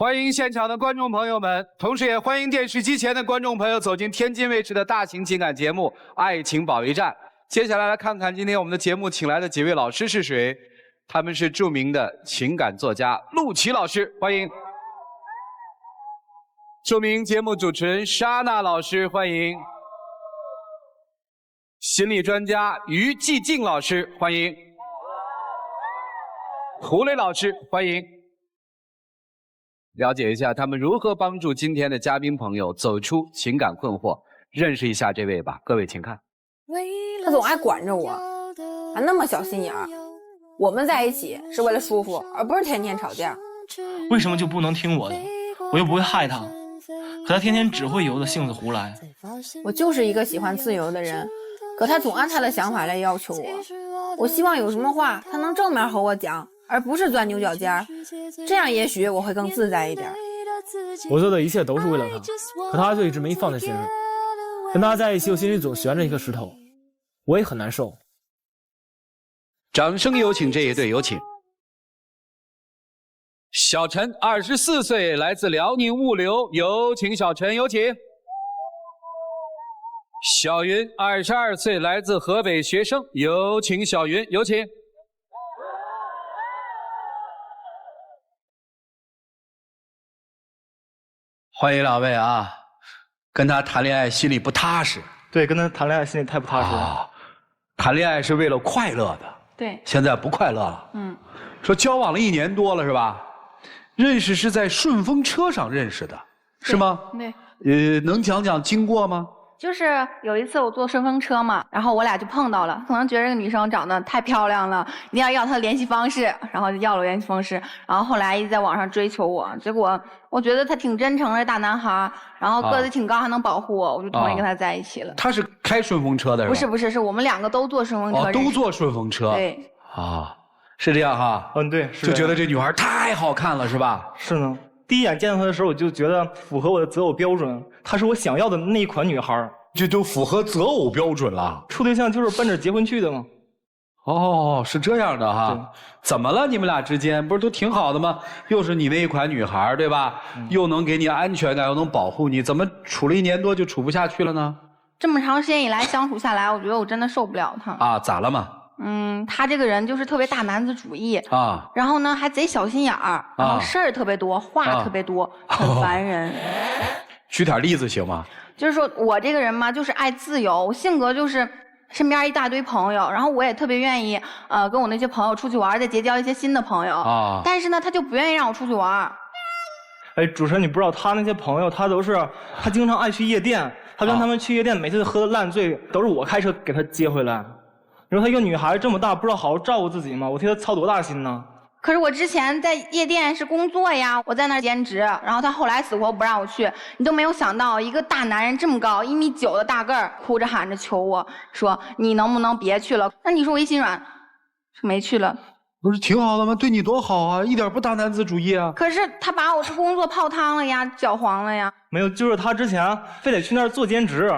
欢迎现场的观众朋友们，同时也欢迎电视机前的观众朋友走进天津卫视的大型情感节目《爱情保卫战》。接下来来看看今天我们的节目请来的几位老师是谁？他们是著名的情感作家陆琪老师，欢迎；著名节目主持人莎娜老师，欢迎；心理专家于继静老师，欢迎；胡磊老师，欢迎。了解一下他们如何帮助今天的嘉宾朋友走出情感困惑，认识一下这位吧。各位请看。他总爱管着我，还那么小心眼儿。我们在一起是为了舒服，而不是天天吵架。为什么就不能听我的？我又不会害他，可他天天只会由着性子胡来。我就是一个喜欢自由的人，可他总按他的想法来要求我。我希望有什么话他能正面和我讲，而不是钻牛角尖，这样也许我会更自在一点。我做的一切都是为了他，可他就一直没放在心上。跟他在一起，我心里总悬着一颗石头，我也很难受。掌声有请这一对，有请。小陈，24岁，来自辽宁物流，有请小陈，有请。小云，22岁，来自河北学生，有请小云，有请。欢迎两位啊！跟他谈恋爱心里不踏实。对，跟他谈恋爱心里太不踏实了。谈恋爱是为了快乐的。对。现在不快乐了。说交往了1年多了是吧？认识是在顺风车上认识的，是吗？对。能讲讲经过吗？就是有一次我坐顺风车嘛，然后我俩就碰到了，可能觉得这个女生长得太漂亮了，一定要她的联系方式，然后就要了我联系方式，然后后来一直在网上追求我，结果我觉得他挺真诚的大男孩，然后个子挺高还能保护我，我就同意跟他在一起了。他是开顺风车的是吧？不是，是我们两个都坐顺风车。都坐顺风车。对。是这样哈。对，是。就觉得这女孩太好看了是吧？是呢。第一眼见到她的时候，我就觉得符合我的择偶标准，她是我想要的那一款女孩。这都符合择偶标准了。处对象就是奔着结婚去的吗？是这样的哈。怎么了？你们俩之间不是都挺好的吗？又是你那一款女孩，对吧？又能给你安全感，又能保护你，怎么处了1年多就处不下去了呢？这么长时间以来相处下来，我觉得我真的受不了他。咋了嘛？他这个人就是特别大男子主义然后呢还贼小心眼儿，然后事儿特别多，话特别多，很烦人。举点例子行吗？就是说我这个人嘛，就是爱自由，我性格就是身边一大堆朋友，然后我也特别愿意跟我那些朋友出去玩，再结交一些新的朋友但是呢他就不愿意让我出去玩。主持人你不知道他那些朋友，他经常爱去夜店，他跟他们去夜店每次喝得烂醉，都是我开车给他接回来。你说他一个女孩这么大，不知道好好照顾自己吗？我替他操多大心呢。可是我之前在夜店是工作呀，我在那儿兼职，然后他后来死活不让我去。你都没有想到，一个大男人这么高，1.9米的大个儿，哭着喊着求我说：“你能不能别去了？”那你说我一心软，是没去了。不是挺好的吗？对你多好啊，一点不大男子主义啊。可是他把我这工作泡汤了呀，搅黄了呀。没有，就是他之前非得去那儿做兼职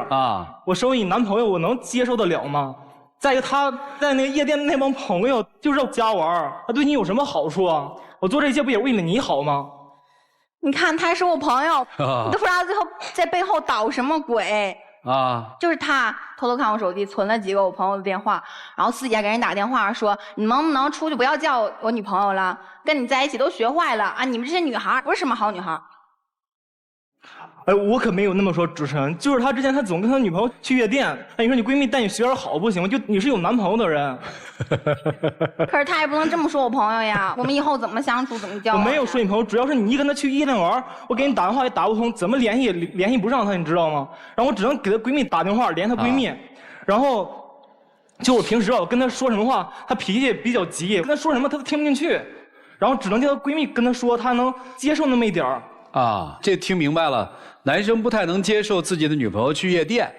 我身为你男朋友，我能接受得了吗？再一个，他在那个夜店那帮朋友就是要家玩，他对你有什么好处啊？我做这些不也为了你好吗？你看他是我朋友，你都不知道他最后在背后捣什么鬼就是他偷偷看我手机，存了几个我朋友的电话，然后私底下给人打电话说：“你能不能出去，不要叫我女朋友了？跟你在一起都学坏了啊！你们这些女孩不是什么好女孩。”我可没有那么说，主持人，就是他之前他总跟他女朋友去夜店，你说你闺蜜带你学点好不行吗？就你是有男朋友的人。可是他也不能这么说我朋友呀，我们以后怎么相处怎么交往。我没有说你朋友，主要是你一跟他去夜店玩，我给你打电话也打不通，怎么联系也联系不上他，你知道吗？然后我只能给她闺蜜打电话联系她闺蜜，然后就我平时我跟她说什么话，她脾气比较急，跟她说什么她都听不进去，然后只能叫她闺蜜跟她说，她能接受那么一点儿。这听明白了，男生不太能接受自己的女朋友去夜店。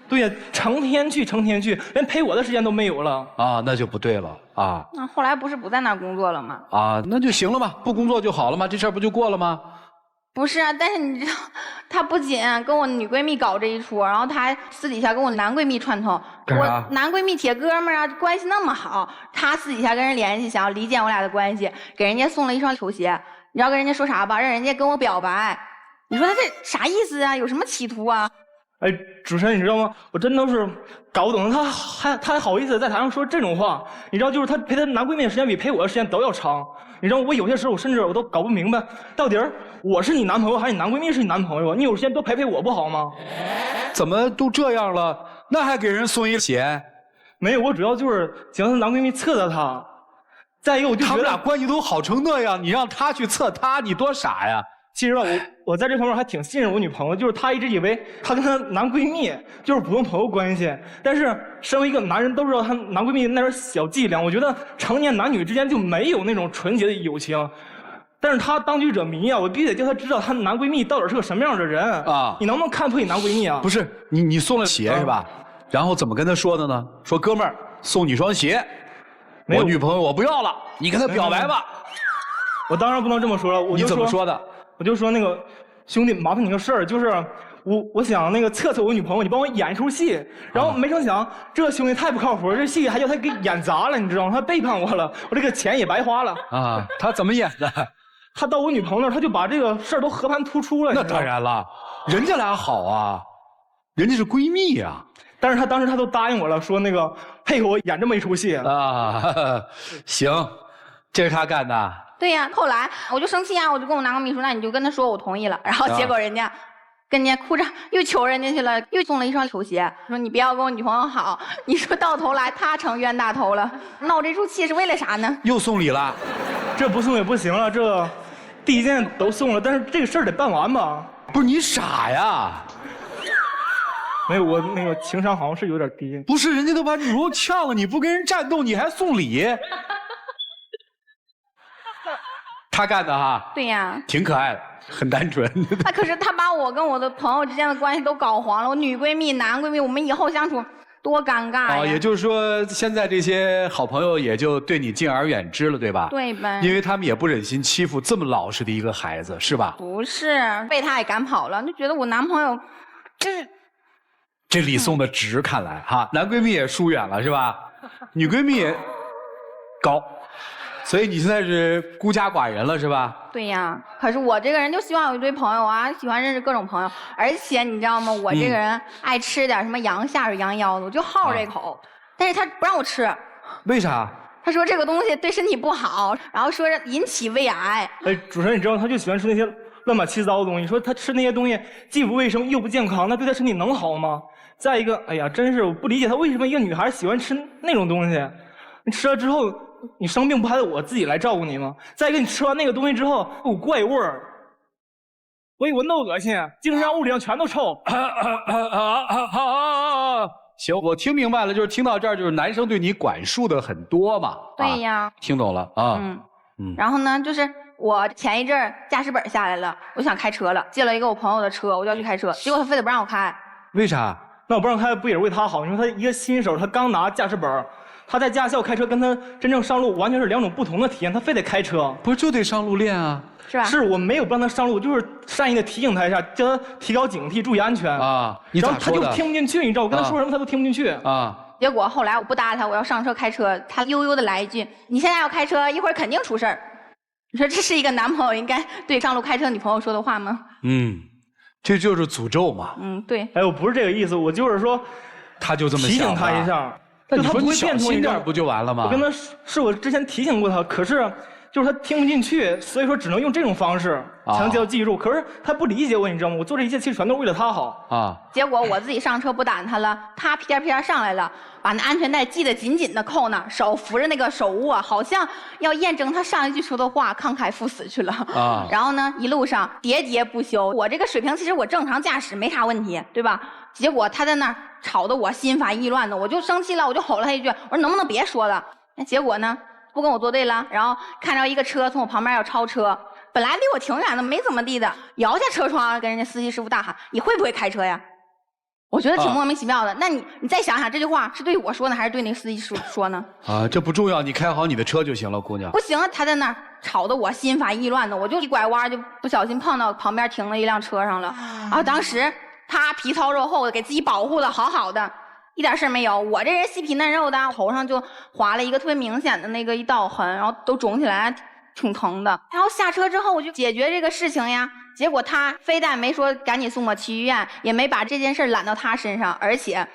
对呀，成天去，连陪我的时间都没有了。那就不对了那后来不是不在那儿工作了吗？那就行了嘛，不工作就好了嘛，这事儿不就过了吗？不是但是你知道，他不仅跟我女闺蜜搞这一出，然后他还私底下跟我男闺蜜串通。我男闺蜜铁哥们儿关系那么好，他私底下跟人联系，想要离间我俩的关系，给人家送了一双球鞋。你知道跟人家说啥吧？让人家跟我表白。你说他这啥意思啊？有什么企图啊？哎，主持人，你知道吗？我真的是搞不懂，他还好意思在台上说这种话。你知道，就是她陪她男闺蜜的时间比陪我的时间都要长。你知道，我有些时候我甚至都搞不明白，到底我是你男朋友还是你男闺蜜是你男朋友？你有时间多陪我不好吗？怎么都这样了，那还给人送一鞋？没有，我主要就是想让她男闺蜜测测她。再一个，我就觉得他们俩关系都好成那样，你让他去测他，你多傻呀！其实吧，我在这方面还挺信任我女朋友，就是她一直以为她跟她男闺蜜就是普通朋友关系，但是身为一个男人都知道她男闺蜜那点小伎俩，我觉得成年男女之间就没有那种纯洁的友情。但是她当局者迷啊，我必须得叫她知道她男闺蜜到底是个什么样的人啊！你能不能看破你男闺蜜啊？不是你送了鞋是吧？然后怎么跟她说的呢？说哥们儿送你双鞋，我女朋友我不要了，你跟她表白吧。我当然不能这么说了，你怎么说的？我就说那个兄弟，麻烦你个事儿，就是我想那个测测我女朋友，你帮我演一出戏。然后没成想，这兄弟太不靠谱，这戏还叫他给演砸了，你知道吗？他背叛我了，我这个钱也白花了。啊，他怎么演的？他到我女朋友那儿，他就把这个事儿都和盘突出了。那当然了，人家俩好啊，人家是闺蜜呀。但是他当时他都答应我了，说那个配合我演这么一出戏啊。行，这是他干的。对呀，后来我就生气啊，我就跟我男闺蜜说，那你就跟他说我同意了。然后结果人家跟人家哭着又求人家去了，又送了一双球鞋，说你不要跟我女朋友好。你说到头来他成冤大头了，闹这出气是为了啥呢？又送礼了，这不送也不行了，这第一件都送了，但是这个事儿得办完吧？不是你傻呀？没有，我那个情商好像是有点低。不是，人家都把女朋友呛了，你不跟人战斗，你还送礼？他干的哈？对呀，挺可爱的，很单纯。可是他把我跟我的朋友之间的关系都搞黄了，我女闺蜜、男闺蜜，我们以后相处多尴尬呀！也就是说，现在这些好朋友也就对你敬而远之了，对吧？对呗。因为他们也不忍心欺负这么老实的一个孩子，是吧？不是，被他也赶跑了，就觉得我男朋友这礼送的值，看来哈，男闺蜜也疏远了，是吧？女闺蜜也高。所以你现在是孤家寡人了，是吧？对呀，可是我这个人就希望有一堆朋友啊，喜欢认识各种朋友，而且你知道吗？我这个人爱吃点什么羊下水、羊腰子，我就好这口。但是他不让我吃，为啥？他说这个东西对身体不好，然后说引起胃癌。哎，主持人，你知道他就喜欢吃那些乱七八糟的东西，你说他吃那些东西既不卫生又不健康，那对他身体能好吗？再一个，哎呀，真是我不理解他为什么一个女孩喜欢吃那种东西，你吃了之后。你生病不还得我自己来照顾你吗？再一个，你吃完那个东西之后有怪味儿，我一闻都恶心，精神上物理上全都臭。行，我听明白了，就是听到这儿，就是男生对你管束的很多嘛。对呀，听懂了啊。然后呢，就是我前一阵驾驶本下来了，我想开车了，借了一个我朋友的车，我就要去开车，结果他非得不让我开。为啥？那我不让开不也是为他好？你说他一个新手，他刚拿驾驶本。他在驾校开车跟他真正上路完全是两种不同的体验，他非得开车，不是就得上路练啊？是吧？是我没有不让他上路，就是善意的提醒他一下，叫他提高警惕，注意安全啊。你咋说的？然后他就听不进去，你知道我跟他说什么他都听不进去啊。结果后来我不搭理他，我要上车开车，他悠悠的来一句：“你现在要开车，一会儿肯定出事儿。”你说这是一个男朋友应该对上路开车女朋友说的话吗？这就是诅咒嘛。对。哎，我不是这个意思，我就是说，他就这么想提醒他一下。就他不会变通，点不就完了吗？我跟他是我之前提醒过他，可是就是他听不进去，所以说只能用这种方式才能叫他记住。可是他不理解我，你知道吗？我做这一切其实全都是为了他好啊。结果我自己上车不打他了，他屁颠屁颠上来了，把那安全带系得紧紧的扣那，手扶着那个手握，好像要验证他上一句说的话，慷慨赴死去了啊。然后呢，一路上喋喋不休。我这个水平其实我正常驾驶没啥问题，对吧？结果他在那儿吵得我心烦意乱的，我就生气了，我就吼了他一句，我说能不能别说了？结果呢，不跟我作对了，然后看着一个车从我旁边要超车，本来离我挺远的，没怎么地的，摇下车窗跟人家司机师傅大喊：“你会不会开车呀？”我觉得挺莫名其妙的。那你再想想，这句话是对我说呢，还是对那个司机说呢？这不重要，你开好你的车就行了，姑娘。不行，他在那儿吵得我心烦意乱的，我就一拐弯就不小心碰到旁边停了一辆车上了。当时他皮糙肉厚的，给自己保护的好好的，一点事儿没有。我这人细皮嫩肉的，头上就划了一个特别明显的那个一道痕，然后都肿起来，挺疼的。然后下车之后我就解决这个事情呀，结果他非但没说赶紧送我去医院，也没把这件事揽到他身上，而且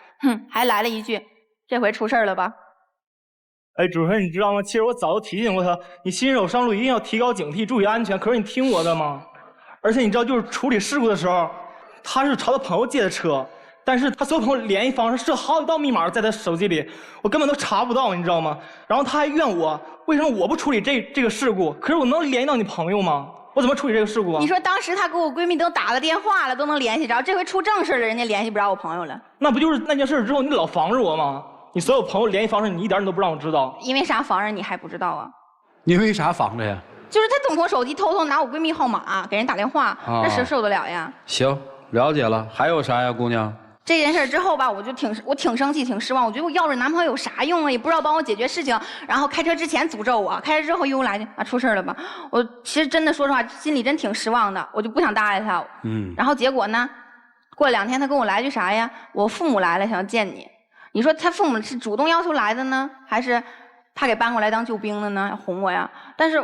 还来了一句，这回出事了吧。哎，主任，你知道吗？其实我早就提醒过他，你新手上路一定要提高警惕，注意安全。可是你听我的吗？而且你知道，就是处理事故的时候，他是朝他朋友借的车，但是他所有朋友联系方式设好几道密码在他手机里，我根本都查不到，你知道吗？然后他还怨我，为什么我不处理这个事故？可是我能联系到你朋友吗？我怎么处理这个事故啊？你说当时他给我闺蜜都打了电话了，都能联系着，这回出正事了，人家联系不着我朋友了。那不就是那件事之后你老防着我吗？你所有朋友联系方式你一点你都不让我知道。因为啥防着你还不知道啊？你为啥防着呀？就是他总从手机偷偷拿我闺蜜号码给人打电话，那谁受得了呀？行，了解了。还有啥呀，姑娘？这件事之后吧，我挺生气，挺失望。我觉得我要着男朋友有啥用啊？也不知道帮我解决事情。然后开车之前诅咒我，开车之后又来啊，出事了吧？我其实真的说实话，心里真挺失望的。我就不想搭理他。然后结果呢，过了2天，他跟我来句啥呀？我父母来了，想要见你。你说他父母是主动要求来的呢，还是他给搬过来当救兵的呢？要哄我呀？但是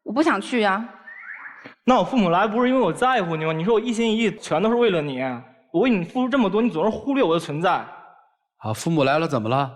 我不想去呀。那我父母来不是因为我在乎你吗？你说我一心一意全都是为了你，我为你付出这么多，你总是忽略我的存在。啊，父母来了怎么了？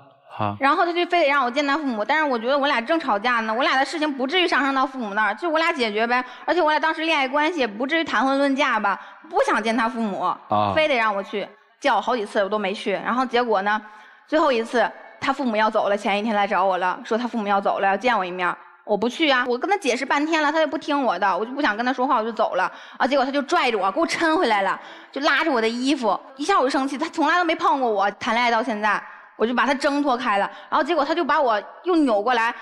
然后他就非得让我见他父母，但是我觉得我俩正吵架呢，我俩的事情不至于上升到父母那儿，就我俩解决呗。而且我俩当时恋爱关系也不至于谈婚论嫁吧，不想见他父母，非得让我去，叫我好几次我都没去。然后结果呢，最后一次他父母要走了，前一天来找我了，说他父母要走了，要见我一面。我不去啊，我跟他解释半天了，他也不听我的，我就不想跟他说话，我就走了。结果他就拽着我，给我抻回来了，就拉着我的衣服，一下我就生气，他从来都没碰过我，谈恋爱到现在，我就把他挣脱开了，然后结果他就把我又扭过来，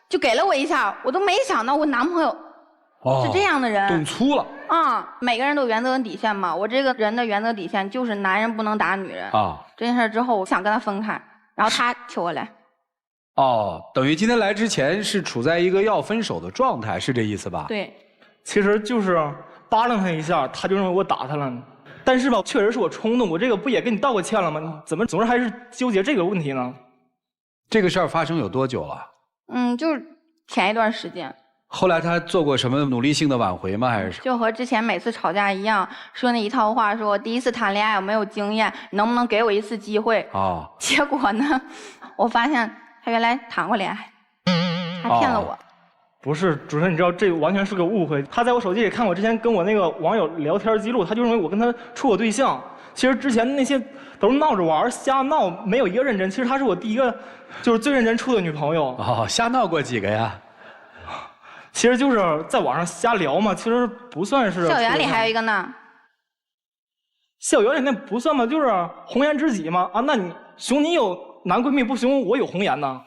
就给了我一下，我都没想到我男朋友是这样的人，动粗了每个人都有原则跟底线嘛，我这个人的原则底线就是男人不能打女人这件事之后，我想跟他分开，然后他求我来。等于今天来之前是处在一个要分手的状态，是这意思吧？对，其实就是扒拉他一下，他就认为我打他了。但是吧，确实是我冲动，我这个不也跟你道过歉了吗？你怎么总是还是纠结这个问题呢？这个事儿发生有多久了？就是前一段时间。后来他做过什么努力性的挽回吗？还是就和之前每次吵架一样，说那一套话，说我第一次谈恋爱我没有经验，你能不能给我一次机会？结果呢，我发现他原来谈过恋爱，还骗了我。不是，主任，你知道这完全是个误会。他在我手机里看我之前跟我那个网友聊天记录，他就认为我跟他处过对象。其实之前那些都是闹着玩、瞎闹，没有一个认真。其实她是我第一个，就是最认真处的女朋友。瞎闹过几个呀？其实就是在网上瞎聊嘛，其实不算是。校园里还有一个呢。校园里那不算嘛，就是红颜知己嘛。那你熊你有男闺蜜，不熊我有红颜呢。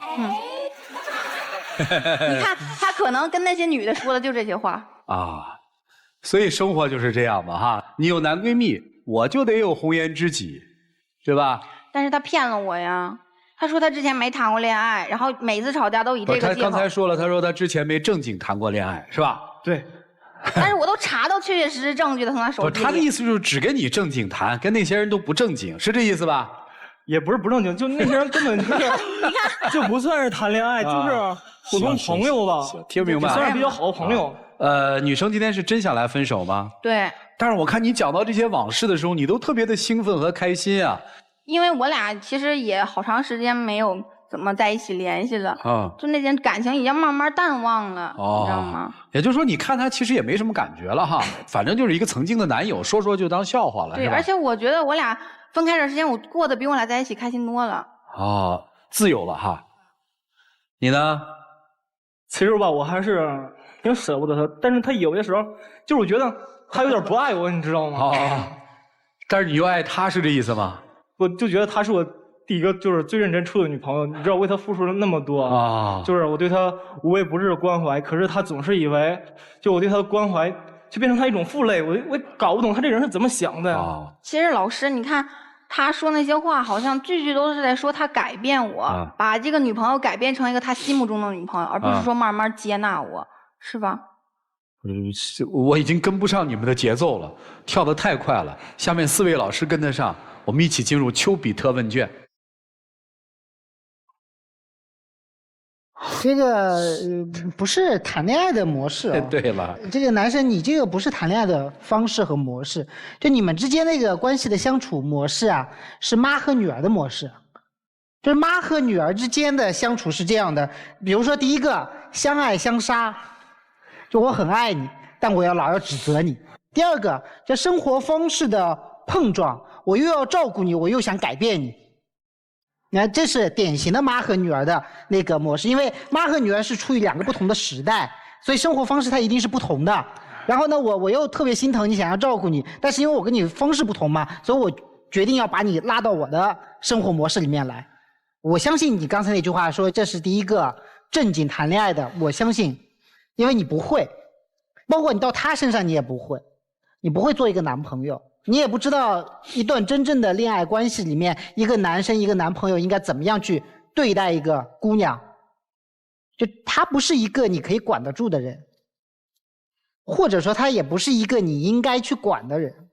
你看他可能跟那些女的说的就这些话所以生活就是这样嘛你有男闺蜜，我就得有红颜知己，对吧？但是他骗了我呀。他说他之前没谈过恋爱，然后每次吵架都以这个借口。他刚才说了，他说他之前没正经谈过恋爱，是吧？对。但是我都查到确确实实证据的，从他手机里。他的意思就是只跟你正经谈，跟那些人都不正经，是这意思吧？也不是不正经，就那些人根本就是就不算是谈恋爱，就是普通朋友吧。听明白了，算是比较好的朋友。女生今天是真想来分手吗？对。但是我看你讲到这些往事的时候，你都特别的兴奋和开心啊。因为我俩其实也好长时间没有怎么在一起联系了，就那件感情已经慢慢淡忘了，你知道吗？也就是说，你看他其实也没什么感觉了反正就是一个曾经的男友，说说就当笑话了。对，而且我觉得我俩分开这时间，我过得比我俩在一起开心多了。自由了你呢？其实吧，我还是挺舍不得他，但是他有些时候就是我觉得他有点不爱我，你知道吗？但是你又爱他，是这意思吗？我就觉得她是我第一个就是最认真处的女朋友，你知道为她付出了那么多就是我对她无微不至的关怀，可是她总是以为就我对她的关怀就变成她一种负累，我搞不懂她这人是怎么想的其实老师，你看他说那些话，好像句句都是在说他改变我，把这个女朋友改变成一个他心目中的女朋友，而不是说慢慢接纳我，是吧？我已经跟不上你们的节奏了，跳得太快了。下面4位老师跟得上，我们一起进入丘比特问卷。这个不是谈恋爱的模式啊。对了，这个男生你这个不是谈恋爱的方式和模式，就你们之间那个关系的相处模式啊，是妈和女儿的模式。就是妈和女儿之间的相处是这样的，比如说第一个相爱相杀，就我很爱你，但我老要指责你。第二个叫生活方式的碰撞，我又要照顾你，我又想改变你。你看，这是典型的妈和女儿的那个模式，因为妈和女儿是处于2个不同的时代，所以生活方式它一定是不同的。然后呢，我又特别心疼你，想要照顾你，但是因为我跟你方式不同嘛，所以我决定要把你拉到我的生活模式里面来。我相信你刚才那句话说这是第一个正经谈恋爱的，我相信，因为你不会，包括你到他身上你也不会，你不会做一个男朋友，你也不知道一段真正的恋爱关系里面，一个男生一个男朋友应该怎么样去对待一个姑娘，就他不是一个你可以管得住的人，或者说他也不是一个你应该去管的人。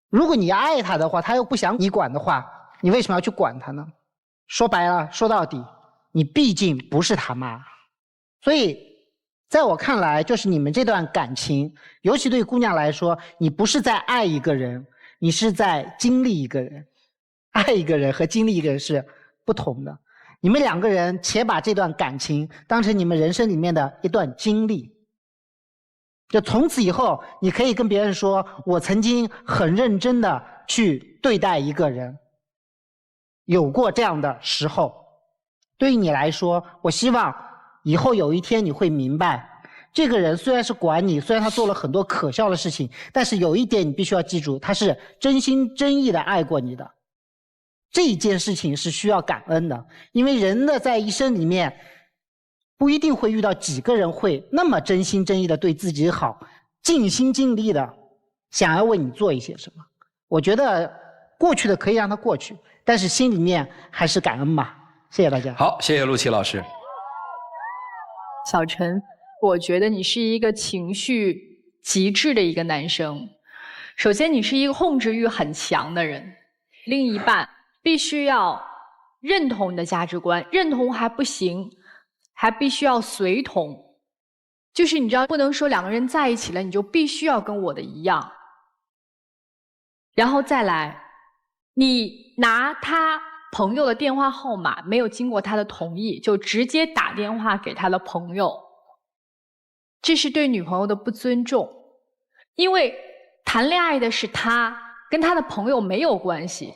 如果你爱他的话，他又不想你管的话，你为什么要去管他呢？说白了，说到底，你毕竟不是他妈。所以在我看来，就是你们这段感情，尤其对姑娘来说，你不是在爱一个人，你是在经历一个人。爱一个人和经历一个人是不同的。你们2个人且把这段感情当成你们人生里面的一段经历，就从此以后你可以跟别人说，我曾经很认真的去对待一个人，有过这样的时候。对于你来说，我希望以后有一天你会明白，这个人虽然是管你，虽然他做了很多可笑的事情，但是有一点你必须要记住，他是真心真意的爱过你的。这件事情是需要感恩的，因为人的在一生里面不一定会遇到几个人会那么真心真意的对自己好，尽心尽力的想要为你做一些什么。我觉得过去的可以让它过去，但是心里面还是感恩吧。谢谢大家。好，谢谢陆琪老师。小陈，我觉得你是一个情绪极致的一个男生。首先，你是一个控制欲很强的人，另一半必须要认同你的价值观，认同还不行，还必须要随同。就是你知道，不能说2个人在一起了，你就必须要跟我的一样。然后再来，你拿他朋友的电话号码，没有经过他的同意，就直接打电话给他的朋友，这是对女朋友的不尊重。因为谈恋爱的是他，跟他的朋友没有关系，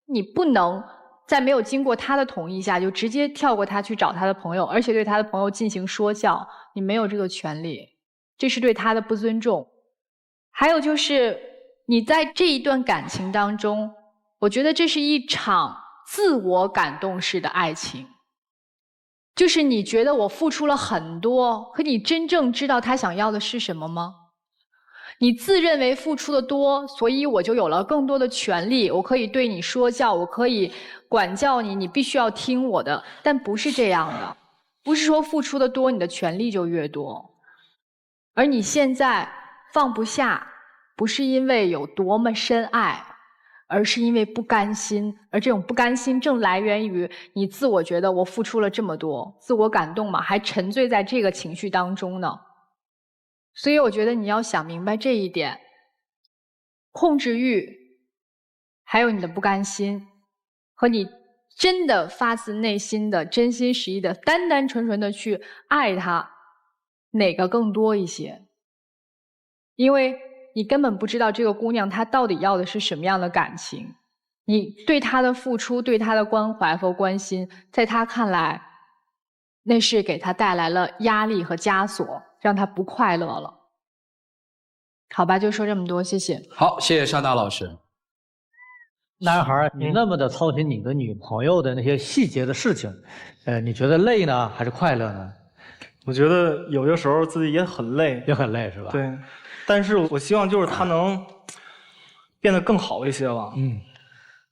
你不能在没有经过他的同意下就直接跳过他去找他的朋友，而且对他的朋友进行说教，你没有这个权利，这是对他的不尊重。还有就是你在这一段感情当中，我觉得这是一场自我感动式的爱情，就是你觉得我付出了很多，可你真正知道他想要的是什么吗？你自认为付出的多，所以我就有了更多的权利，我可以对你说教，我可以管教你，你必须要听我的。但不是这样的，不是说付出的多，你的权利就越多。而你现在放不下，不是因为有多么深爱，而是因为不甘心，而这种不甘心正来源于你自我觉得我付出了这么多，自我感动嘛，还沉醉在这个情绪当中呢。所以我觉得你要想明白这一点，控制欲，还有你的不甘心，和你真的发自内心的、真心实意的、单单纯纯的去爱他，哪个更多一些？因为你根本不知道这个姑娘她到底要的是什么样的感情，你对她的付出、对她的关怀和关心，在她看来，那是给她带来了压力和枷锁，让她不快乐了。好吧，就说这么多，谢谢。好，谢谢尚大老师。男孩，你那么的操心你的女朋友的那些细节的事情，你觉得累呢，还是快乐呢？我觉得有些时候自己也很累，也很累是吧？对，但是我希望就是他能变得更好一些吧。嗯，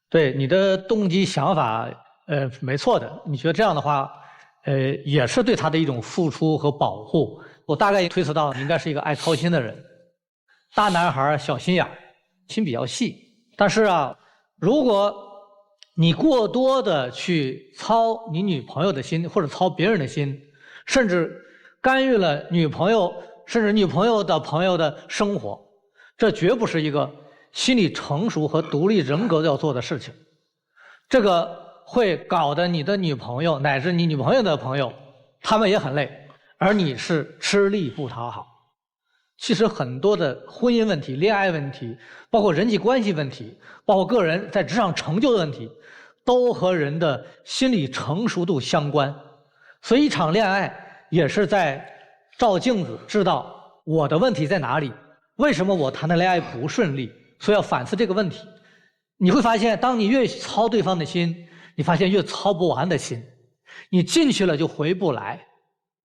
对，你的动机想法，没错的。你觉得这样的话，也是对他的一种付出和保护。我大概推测到你应该是一个爱操心的人，大男孩小心眼，心比较细。但是啊，如果你过多的去操你女朋友的心，或者操别人的心，甚至干预了女朋友甚至女朋友的朋友的生活，这绝不是一个心理成熟和独立人格要做的事情。这个会搞得你的女朋友乃至你女朋友的朋友，他们也很累，而你是吃力不讨好。其实很多的婚姻问题、恋爱问题，包括人际关系问题，包括个人在职场成就的问题，都和人的心理成熟度相关。所以一场恋爱也是在照镜子，知道我的问题在哪里，为什么我谈的恋爱不顺利，所以要反思这个问题。你会发现，当你越操对方的心，你发现越操不完的心，你进去了就回不来。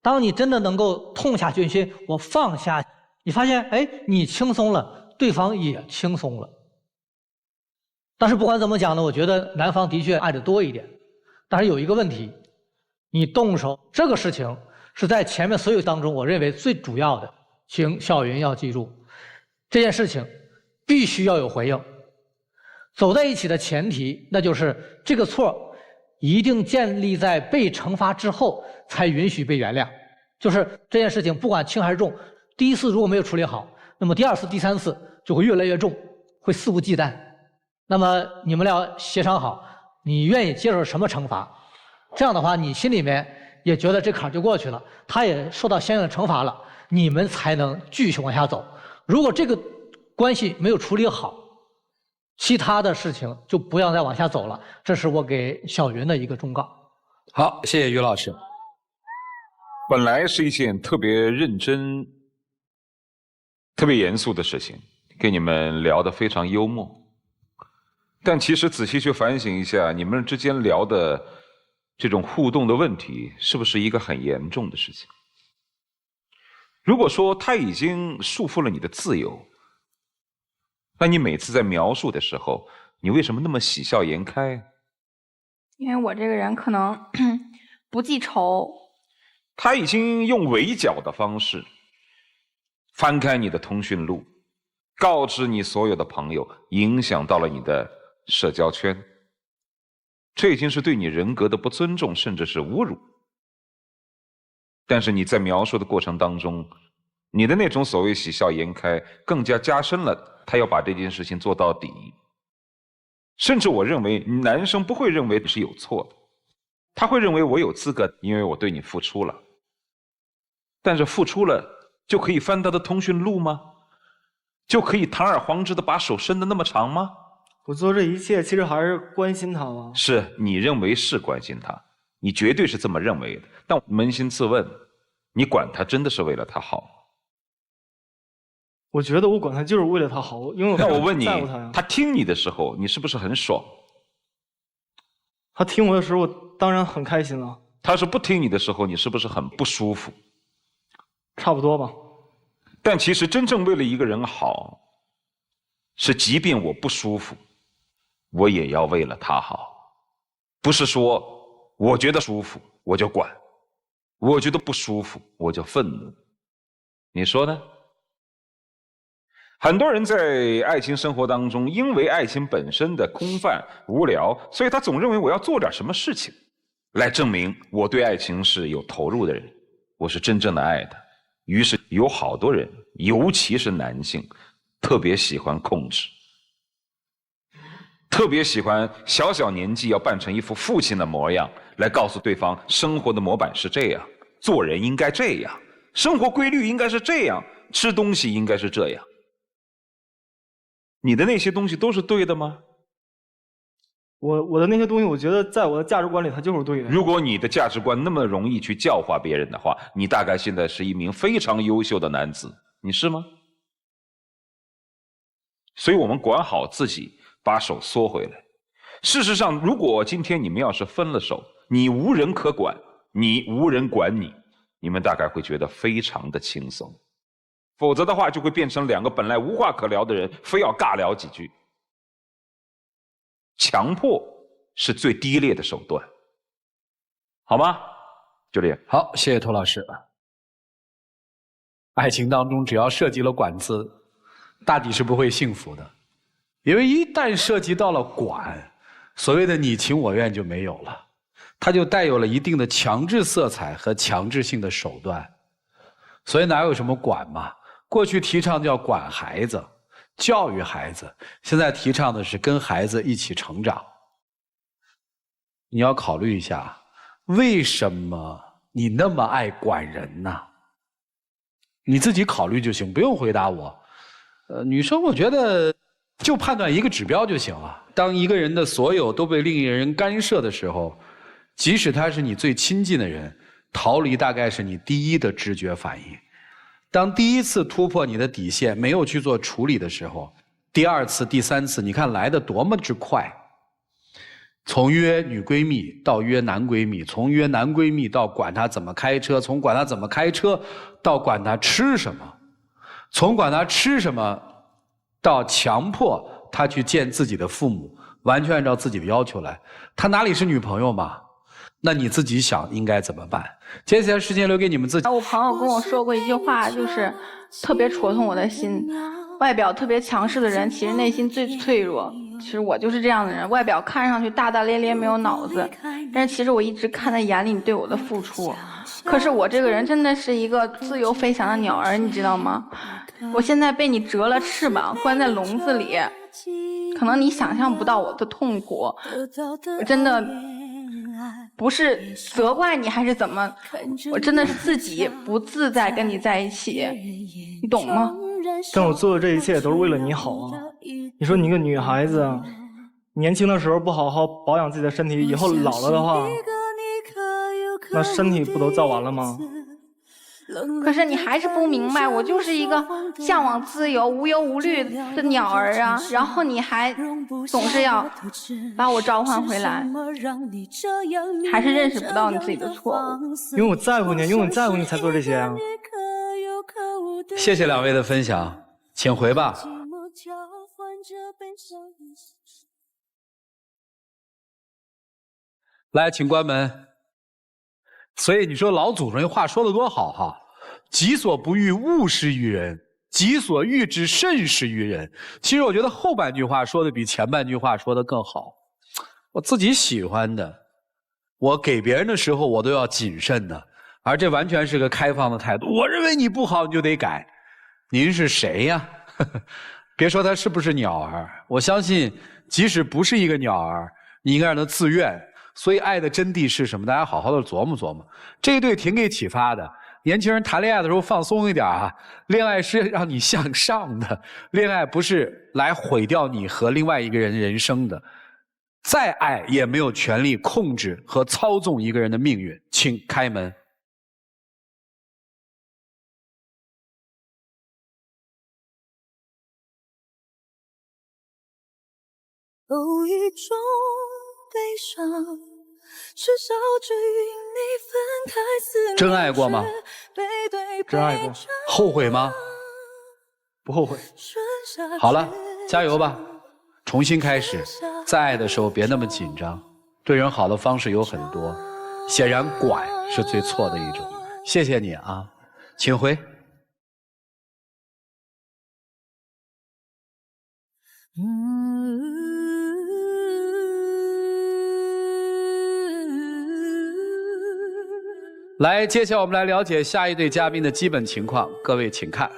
当你真的能够痛下决心，我放下，你发现，哎，你轻松了，对方也轻松了。但是不管怎么讲呢，我觉得男方的确爱得多一点。但是有一个问题，你动手这个事情是在前面所有当中，我认为最主要的，请小云要记住，这件事情必须要有回应。走在一起的前提，那就是这个错一定建立在被惩罚之后才允许被原谅。就是这件事情不管轻还是重，第一次如果没有处理好，那么第二次、第三次就会越来越重，会肆无忌惮。那么你们俩协商好，你愿意接受什么惩罚？这样的话，你心里面也觉得这坎就过去了，他也受到相应的惩罚了，你们才能继续往下走。如果这个关系没有处理好，其他的事情就不要再往下走了。这是我给小云的一个忠告。好，谢谢于老师。本来是一件特别认真、特别严肃的事情，跟你们聊得非常幽默。但其实仔细去反省一下，你们之间聊的这种互动的问题，是不是一个很严重的事情？如果说他已经束缚了你的自由，那你每次在描述的时候，你为什么那么喜笑颜开？因为我这个人可能不记仇。他已经用围剿的方式翻开你的通讯录，告知你所有的朋友，影响到了你的社交圈，这已经是对你人格的不尊重，甚至是侮辱。但是你在描述的过程当中，你的那种所谓喜笑颜开，更加加深了他要把这件事情做到底。甚至我认为男生不会认为你是有错的，他会认为我有资格，因为我对你付出了。但是付出了就可以翻他的通讯录吗？就可以堂而皇之的把手伸得那么长吗？我做这一切其实还是关心他吗？是，你认为是关心他，你绝对是这么认为的。但扪心自问，你管他真的是为了他好？我觉得我管他就是为了他好，因为那我问你，在乎他呀。他听你的时候，你是不是很爽？他听我的时候，我当然很开心了。他是不听你的时候，你是不是很不舒服？差不多吧。但其实真正为了一个人好，是即便我不舒服，我也要为了他好。不是说我觉得舒服我就管，我觉得不舒服我就愤怒。你说呢？很多人在爱情生活当中，因为爱情本身的空泛无聊，所以他总认为我要做点什么事情来证明我对爱情是有投入的人，我是真正的爱他。于是有好多人，尤其是男性，特别喜欢控制，特别喜欢小小年纪要扮成一副父亲的模样，来告诉对方生活的模板是这样，做人应该这样，生活规律应该是这样，吃东西应该是这样。你的那些东西都是对的吗？我的那些东西，我觉得在我的价值观里，它就是对的。如果你的价值观那么容易去教化别人的话，你大概现在是一名非常优秀的男子，你是吗？所以我们管好自己，把手缩回来。事实上，如果今天你们要是分了手，你无人可管，你无人管你，你们大概会觉得非常的轻松。否则的话，就会变成两个本来无话可聊的人，非要尬聊几句。强迫是最低劣的手段，好吗？就这样。好，谢谢涂老师。爱情当中只要涉及了管字，大抵是不会幸福的，因为一旦涉及到了管，所谓的你情我愿就没有了，它就带有了一定的强制色彩和强制性的手段。所以哪有什么管嘛？过去提倡叫管孩子、教育孩子，现在提倡的是跟孩子一起成长。你要考虑一下，为什么你那么爱管人呢？你自己考虑就行，不用回答我。女生我觉得就判断一个指标就行了。当一个人的所有都被另一个人干涉的时候，即使他是你最亲近的人，逃离大概是你第一的直觉反应。当第一次突破你的底线没有去做处理的时候，第二次、第三次，你看来的多么之快。从约女闺蜜到约男闺蜜，从约男闺蜜到管他怎么开车，从管他怎么开车到管他吃什么，从管他吃什么到强迫他去见自己的父母，完全按照自己的要求来。他哪里是女朋友嘛？那你自己想应该怎么办？接下来时间留给你们自己。我朋友跟我说过一句话，就是特别戳痛我的心。外表特别强势的人，其实内心最脆弱。其实我就是这样的人，外表看上去大大咧咧，没有脑子，但是其实我一直看在眼里你对我的付出。可是我这个人真的是一个自由飞翔的鸟儿，你知道吗？我现在被你折了翅膀，关在笼子里，可能你想象不到我的痛苦。我真的不是责怪你还是怎么，我真的是自己不自在跟你在一起，你懂吗？但我做的这一切都是为了你好啊！你说你一个女孩子，年轻的时候不好好保养自己的身体，以后老了的话，那身体不都造完了吗？可是你还是不明白，我就是一个向往自由、无忧无虑的鸟儿啊！然后你还总是要把我召唤回来，还是认识不到你自己的错误。因为我在乎你，因为我在乎你才做这些啊！谢谢两位的分享，请回吧。来，请关门。所以你说老祖宗话说得多好哈，己所不欲，勿施于人；己所欲之，慎施于人。其实我觉得后半句话说的比前半句话说的更好。我自己喜欢的，我给别人的时候我都要谨慎的，而这完全是个开放的态度。我认为你不好，你就得改。您是谁呀？别说他是不是鸟儿，我相信即使不是一个鸟儿，你应该让他自愿。所以爱的真谛是什么？大家好好的琢磨琢磨。这一对挺给启发的。年轻人谈恋爱的时候放松一点啊，恋爱是让你向上的，恋爱不是来毁掉你和另外一个人人生的。再爱也没有权利控制和操纵一个人的命运。请开门。有一种悲伤是少之与你分开思真爱过吗？真爱过。后悔吗？不后悔。好了，加油吧，重新开始。在爱的时候别那么紧张，对人好的方式有很多，显然管是最错的一种。谢谢你啊，请回。来，接下来我们来了解下一对嘉宾的基本情况。各位请看。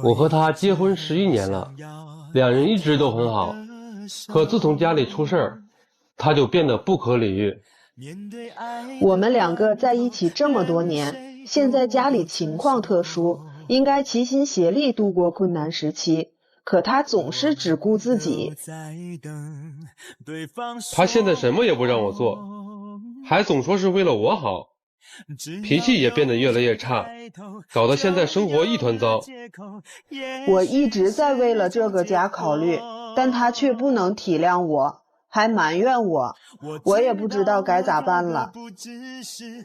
我和他结婚11年了，两人一直都很好。可自从家里出事儿，他就变得不可理喻。我们两个在一起这么多年，现在家里情况特殊，应该齐心协力度过困难时期。可他总是只顾自己。他现在什么也不让我做，还总说是为了我好。脾气也变得越来越差，搞得现在生活一团糟。我一直在为了这个家考虑，但他却不能体谅我，还埋怨我，我也不知道该咋办了。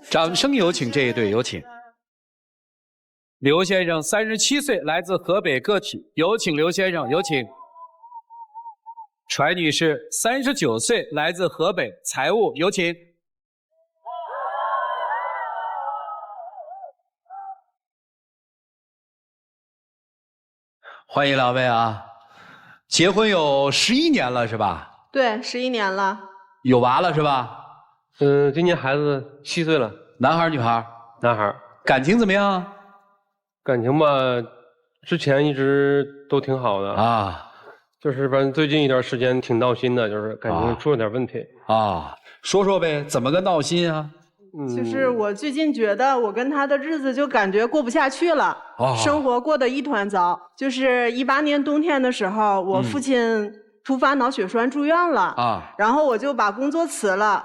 掌声有请这一对，有请。刘先生37岁，来自河北个体，有请刘先生，有请。揣女士39岁，来自河北，财务，有请。欢迎两位啊！结婚有11年了是吧？对，11年了。有娃了是吧？今年孩子7岁了。男孩女孩？男孩。感情怎么样？感情吧，之前一直都挺好的啊，就是反正最近一段时间挺闹心的，就是感情出了点问题啊。说说呗，怎么个闹心啊？就是我最近觉得我跟他的日子就感觉过不下去了，生活过得一团糟。就是18年冬天的时候，我父亲突发脑血栓住院了啊，然后我就把工作辞了，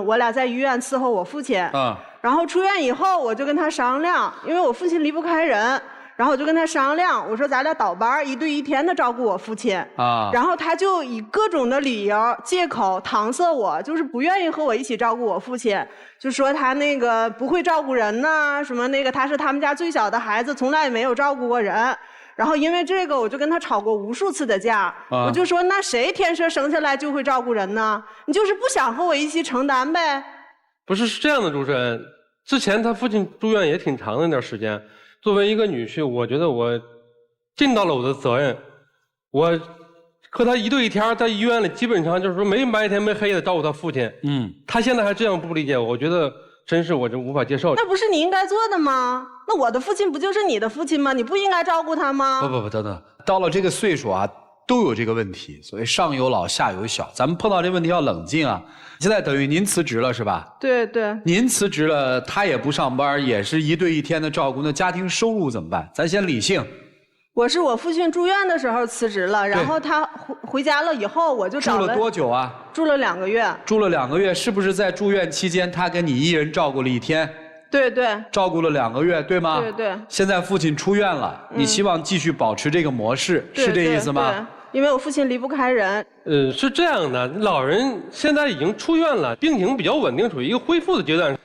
我俩在医院伺候我父亲啊。然后出院以后，我就跟他商量，因为我父亲离不开人，然后我就跟他商量，我说咱俩倒班，1对1天的照顾我父亲啊。然后他就以各种的理由借口搪塞我，就是不愿意和我一起照顾我父亲，就说他那个不会照顾人呐，什么那个他是他们家最小的孩子，从来也没有照顾过人。然后因为这个，我就跟他吵过无数次的架。我就说，那谁天生生下来就会照顾人呢？你就是不想和我一起承担呗？不是这样的，主持人。之前他父亲住院也挺长的一段时间，作为一个女婿，我觉得我尽到了我的责任。我和他1对1天，在医院里基本上就是说没白天没黑的照顾他父亲。他现在还这样不理解我，我觉得真是我就无法接受。那不是你应该做的吗？那我的父亲不就是你的父亲吗？你不应该照顾他吗？不，等等，到了这个岁数啊，都有这个问题，所谓上有老下有小，咱们碰到这问题要冷静啊。现在等于您辞职了是吧？对对。您辞职了，他也不上班，也是1对1天的照顾，那家庭收入怎么办？咱先理性。我是我父亲住院的时候辞职了，然后他回家了以后，我就找了。住了多久啊？住了2个月。住了2个月，是不是在住院期间，他跟你一人照顾了1天？对对。照顾了2个月，对吗？对对。现在父亲出院了，你希望继续保持这个模式，是这意思吗？对，因为我父亲离不开人。是这样的，老人现在已经出院了，病情比较稳定，处于一个恢复的阶段。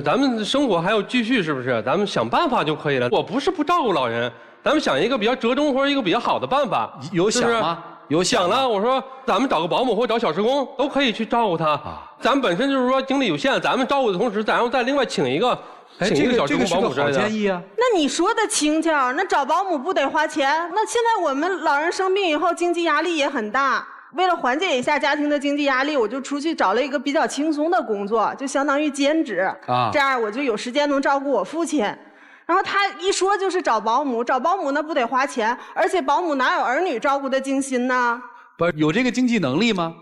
咱们生活还要继续，是不是？咱们想办法就可以了。我不是不照顾老人，咱们想一个比较折中或者一个比较好的办法。有想吗？有想了。我说咱们找个保姆或者找小时工都可以去照顾他。咱们本身就是说精力有限，咱们照顾的同时，咱要再另外请一个小时工保姆之类的。这个是个好建议啊。那你说的轻巧，那找保姆不得花钱？那现在我们老人生病以后，经济压力也很大。为了缓解一下家庭的经济压力，我就出去找了一个比较轻松的工作，就相当于兼职啊。这样我就有时间能照顾我父亲。然后他一说就是找保姆，找保姆那不得花钱，而且保姆哪有儿女照顾的精心呢？不是有这个经济能力吗？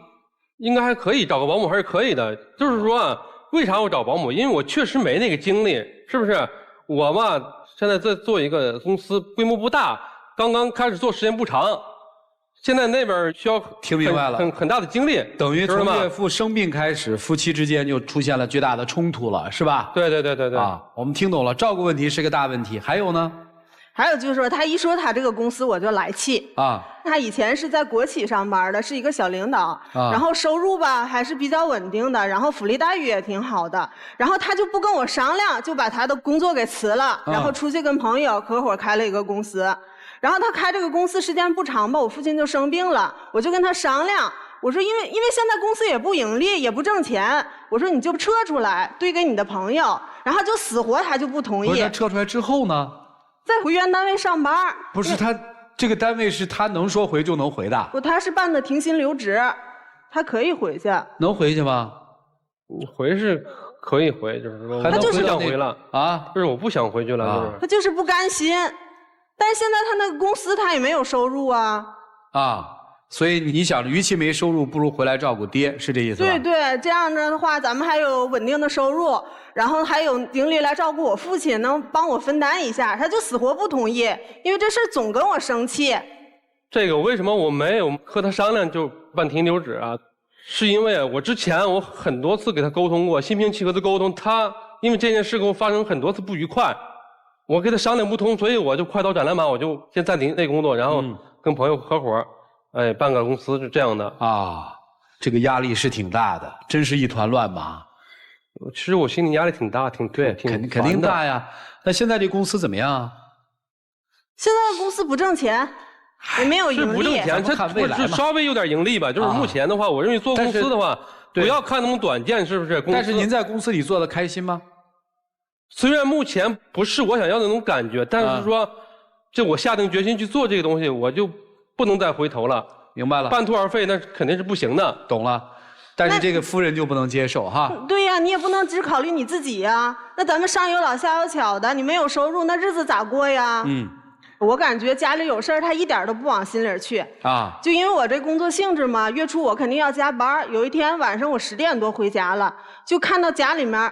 应该还可以，找个保姆还是可以的。就是说，为啥我找保姆？因为我确实没那个精力，是不是？我吧，现在在做一个公司，规模不大，刚刚开始做时间不长。现在那边需要听明白了很大的精力，等于从岳父生病开始，夫妻之间就出现了巨大的冲突了，是吧？对啊，我们听懂了，照顾问题是个大问题。还有呢？还有就是说，他一说他这个公司我就来气啊。他以前是在国企上班的，是一个小领导，然后收入吧还是比较稳定的，然后福利待遇也挺好的。然后他就不跟我商量，就把他的工作给辞了，然后出去跟朋友合伙开了一个公司。然后他开这个公司时间不长吧，我父亲就生病了，我就跟他商量，我说因为现在公司也不盈利，也不挣钱，我说你就撤出来，兑给你的朋友，然后就死活他就不同意。不是他撤出来之后呢？在回原单位上班。不是他这个单位是他能说回就能回的？不，他是办的停薪留职，他可以回去。能回去吗？回是可以回，就是说他不想回了啊，就是我不想回去了，就是他就是不甘心。但是现在他那个公司他也没有收入啊。啊，所以你想，与其没收入，不如回来照顾爹，是这意思吧？对对，这样的话，咱们还有稳定的收入，然后还有精力来照顾我父亲，能帮我分担一下。他就死活不同意，因为这事总跟我生气。这个为什么我没有和他商量就办停留职啊？是因为我之前我很多次给他沟通过，心平气和的沟通，他因为这件事跟我发生很多次不愉快。我跟他商量不通，所以我就快刀斩乱麻，我就先暂停那工作，然后跟朋友合伙，办个公司，是这样的啊。这个压力是挺大的，真是一团乱麻。其实我心里压力挺大，肯定大呀。那现在这公司怎么样啊？现在公司不挣钱，也没有盈利。是不挣钱，它稍微有点盈利吧。就是目前的话，我认为做公司的话，不要看那么短见，是不是？但是您在公司里做的开心吗？虽然目前不是我想要的那种感觉，但是说，这我下定决心去做这个东西，我就不能再回头了。明白了。半途而废那肯定是不行的。懂了。但是这个夫人就不能接受哈。对呀，你也不能只考虑你自己呀。那咱们上有老下有小的，你没有收入，那日子咋过呀？我感觉家里有事儿，他一点都不往心里去啊。就因为我这工作性质嘛，月初我肯定要加班。有一天晚上我10点多回家了，就看到家里面，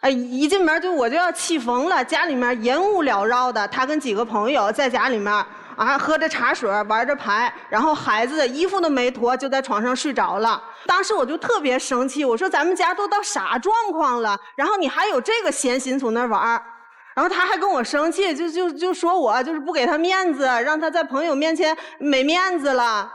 一进门我就要气疯了。家里面烟雾缭绕的，他跟几个朋友在家里面啊喝着茶水，玩着牌，然后孩子衣服都没脱就在床上睡着了。当时我就特别生气，我说咱们家都到啥状况了，然后你还有这个闲心从那玩。然后他还跟我生气，就说我就是不给他面子，让他在朋友面前没面子了。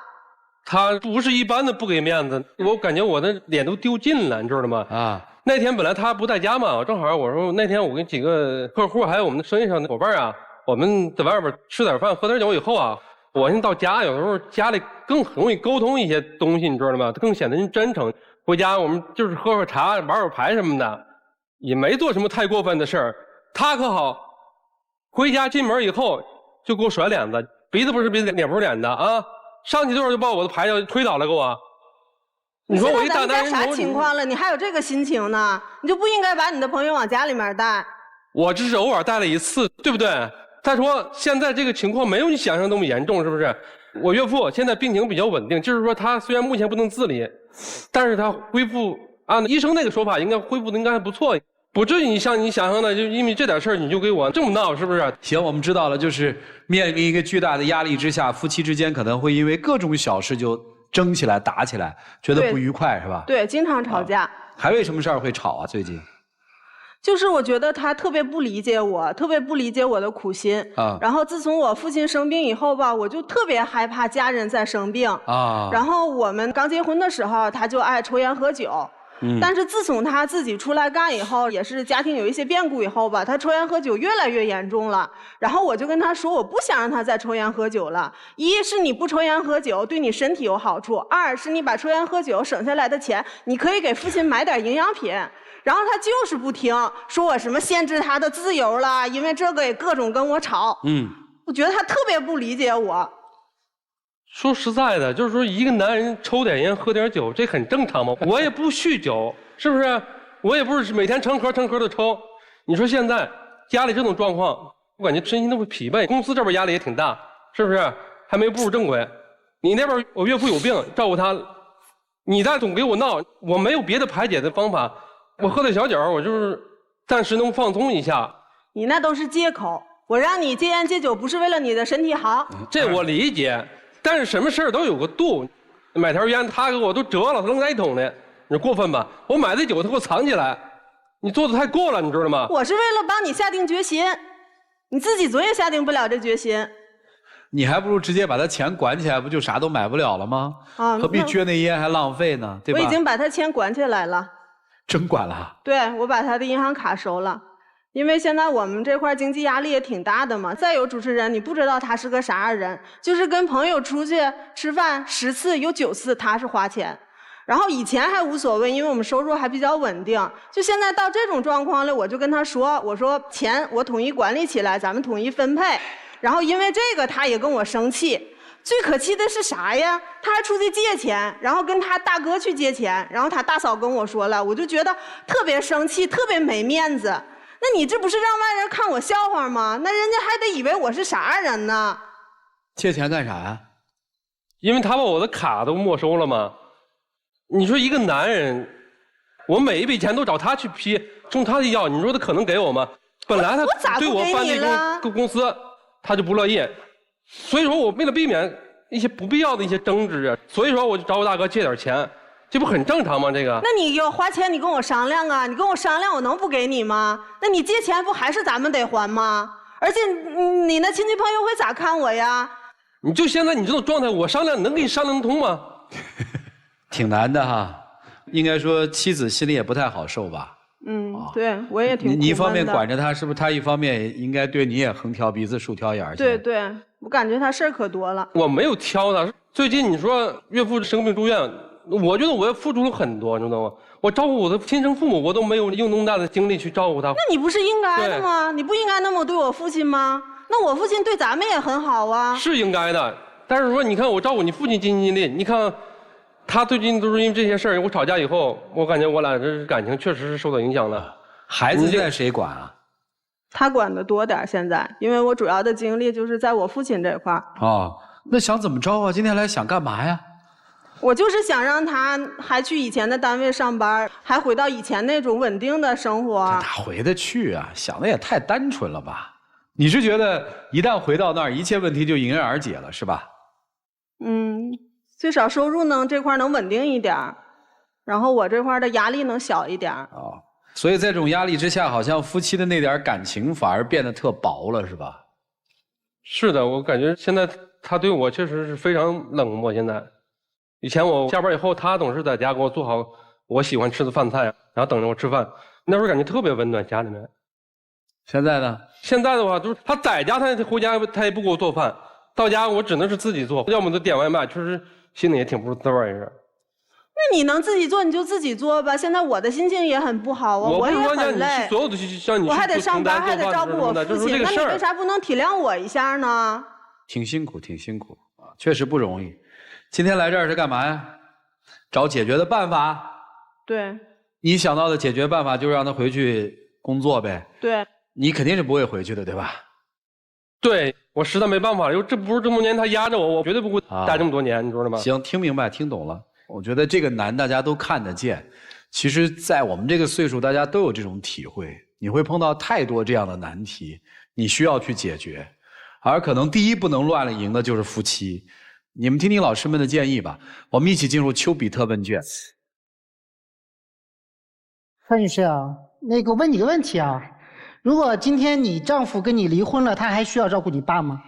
他不是一般的不给面子，我感觉我的脸都丢尽了，你知道吗？啊，那天本来他不在家嘛，正好我说那天我跟几个客户还有我们的生意上的伙伴啊，我们在外边吃点饭喝点酒以后啊，我现在到家有时候家里更容易沟通一些东西，你知道吗？更显得真诚。回家我们就是喝喝茶玩玩牌什么的，也没做什么太过分的事儿。他可好，回家进门以后就给我甩脸子，鼻子不是鼻子，脸不是脸的啊！上去之后就把我的牌就推倒了，给我。你说我一大男人，啥情况了？你还有这个心情呢？你就不应该把你的朋友往家里面带。我只是偶尔带了一次，对不对？他说现在这个情况没有你想象那么严重，是不是？我岳父现在病情比较稳定，就是说他虽然目前不能自理，但是他恢复按医生那个说法，应该恢复的应该还不错。不至于像你想象的，就因为这点事儿你就给我这么闹，是不是？行，我们知道了，就是面临一个巨大的压力之下，夫妻之间可能会因为各种小事就争起来、打起来，觉得不愉快，是吧？对，经常吵架。还为什么事儿会吵啊？最近？就是我觉得他特别不理解我，特别不理解我的苦心啊。然后自从我父亲生病以后吧，我就特别害怕家人在生病啊。然后我们刚结婚的时候，他就爱抽烟喝酒。但是自从他自己出来干以后，也是家庭有一些变故以后吧，他抽烟喝酒越来越严重了。然后我就跟他说，我不想让他再抽烟喝酒了。一是你不抽烟喝酒对你身体有好处，二是你把抽烟喝酒省下来的钱，你可以给父亲买点营养品。然后他就是不听，说我什么限制他的自由了，因为这个也各种跟我吵。我觉得他特别不理解我。说实在的，就是说一个男人抽点烟喝点酒，这很正常吗？我也不酗酒，是不是？我也不是每天成盒的抽。你说现在家里这种状况，我感觉身心都会疲惫，公司这边压力也挺大，是不是？还没步入正轨。你那边我岳父有病，照顾他，你再总给我闹，我没有别的排解的方法。我喝点小酒，我就是暂时能放松一下。你那都是借口，我让你戒烟戒酒不是为了你的身体好。这我理解。但是什么事儿都有个度，买条烟他给我都折了，扔在一桶里，你说过分吧？我买的酒他给我藏起来，你做的太过了，你知道吗？我是为了帮你下定决心，你自己总也下定不了这决心。你还不如直接把他钱管起来，不就啥都买不了了吗？啊，何必撅那烟还浪费呢？对吧？我已经把他钱管起来了。真管了？对，我把他的银行卡收了。因为现在我们这块经济压力也挺大的嘛，再有主持人，你不知道他是个啥样人，就是跟朋友出去吃饭10次有9次他是花钱，然后以前还无所谓，因为我们收入还比较稳定，就现在到这种状况了，我就跟他说，我说钱我统一管理起来，咱们统一分配，然后因为这个他也跟我生气。最可气的是啥呀？他还出去借钱，然后跟他大哥去借钱，然后他大嫂跟我说了，我就觉得特别生气，特别没面子。那你这不是让外人看我笑话吗？那人家还得以为我是啥人呢？借钱干啥呀？因为他把我的卡都没收了嘛。你说一个男人，我每一笔钱都找他去批，冲他去要，你说他可能给我吗？本来他对我办这公司，他就不乐意。所以说我为了避免一些不必要的一些争执啊，所以说我就找我大哥借点钱。这不很正常吗？这个？那你要花钱，你跟我商量啊！你跟我商量，我能不给你吗？那你借钱不还是咱们得还吗？而且你那亲戚朋友会咋看我呀？你就现在你这种状态，我商量能跟你商量得通吗？挺难的哈，应该说妻子心里也不太好受吧？对我也挺。你一方面管着他，是不是他一方面应该对你也横挑鼻子竖挑眼？对，我感觉他事儿可多了。我没有挑他，最近你说岳父生病住院。我觉得我也付出了很多，你知道吗？我照顾我的亲生父母，我都没有用那么大的精力去照顾他。那你不是应该的吗？你不应该那么对我父亲吗？那我父亲对咱们也很好啊。是应该的，但是说你看我照顾你父亲尽心尽力，你看他最近都是因为这些事儿，我吵架以后，我感觉我俩这感情确实是受到影响了。孩子现在谁管啊？他管的多点现在，因为我主要的精力就是在我父亲这块儿。哦，那想怎么着啊？今天来想干嘛呀？我就是想让他还去以前的单位上班，还回到以前那种稳定的生活。这哪回得去啊？想的也太单纯了吧？你是觉得一旦回到那儿，一切问题就迎刃而解了，是吧？最少收入这块能稳定一点，然后我这块的压力能小一点。哦，所以在这种压力之下，好像夫妻的那点感情反而变得特薄了，是吧？是的，我感觉现在他对我确实是非常冷漠。现在，以前我下班以后，他总是在家给我做好我喜欢吃的饭菜，然后等着我吃饭，那时候感觉特别温暖，家里面。现在呢？现在的话，就是他在家，他回家他也不给我做饭，到家我只能是自己做，要么就点外卖，确实心里也挺不滋味儿。那你能自己做你就自己做吧。现在我的心情也很不好啊，我也很累，所有的像你，我还得上班，还得照顾我父亲，那你为啥不能体谅我一下呢？挺辛苦，挺辛苦啊，确实不容易。今天来这儿是干嘛呀？找解决的办法。对。你想到的解决办法就是让他回去工作呗。对。你肯定是不会回去的，对吧？对，我实在没办法了，因为这不是这么多年他压着我，我绝对不会待这么多年，你知道吗？行，听明白，听懂了。我觉得这个难大家都看得见，其实在我们这个岁数大家都有这种体会，你会碰到太多这样的难题，你需要去解决，而可能第一不能乱了赢的就是夫妻。你们听听老师们的建议吧，我们一起进入丘比特问卷。范女士啊，我问你个问题啊，如果今天你丈夫跟你离婚了，他还需要照顾你爸吗？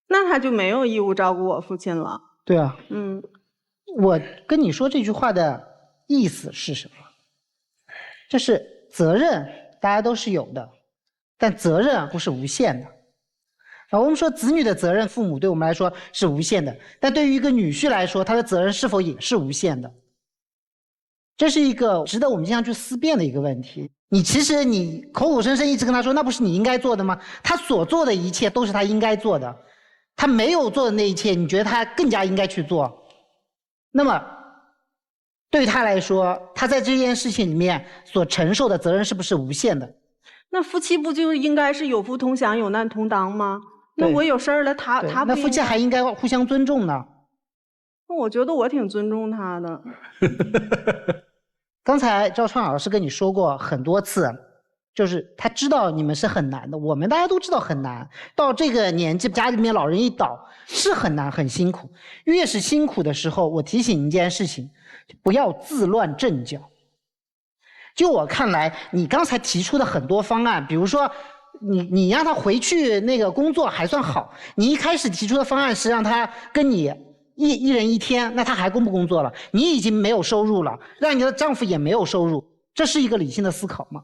那他就没有义务照顾我父亲了。对啊。我跟你说这句话的意思是什么？就是责任大家都是有的，但责任不是无限的。我们说子女的责任，父母对我们来说是无限的，但对于一个女婿来说，他的责任是否也是无限的？这是一个值得我们经常去思辨的一个问题。其实你口口声声一直跟他说，那不是你应该做的吗？他所做的一切都是他应该做的，他没有做的那一切，你觉得他更加应该去做。那么对于他来说，他在这件事情里面所承受的责任是不是无限的？那夫妻不就应该是有福同享有难同当吗？那我有事儿了，他不那夫妻还应该互相尊重呢。那我觉得我挺尊重他的。刚才赵创老师跟你说过很多次，就是他知道你们是很难的，我们大家都知道很难。到这个年纪，家里面老人一倒是很难很辛苦，越是辛苦的时候，我提醒你一件事情，不要自乱阵脚。就我看来，你刚才提出的很多方案，比如说你让他回去那个工作还算好，你一开始提出的方案是让他跟你一人一天，那他还工不工作了？你已经没有收入了，让你的丈夫也没有收入，这是一个理性的思考吗？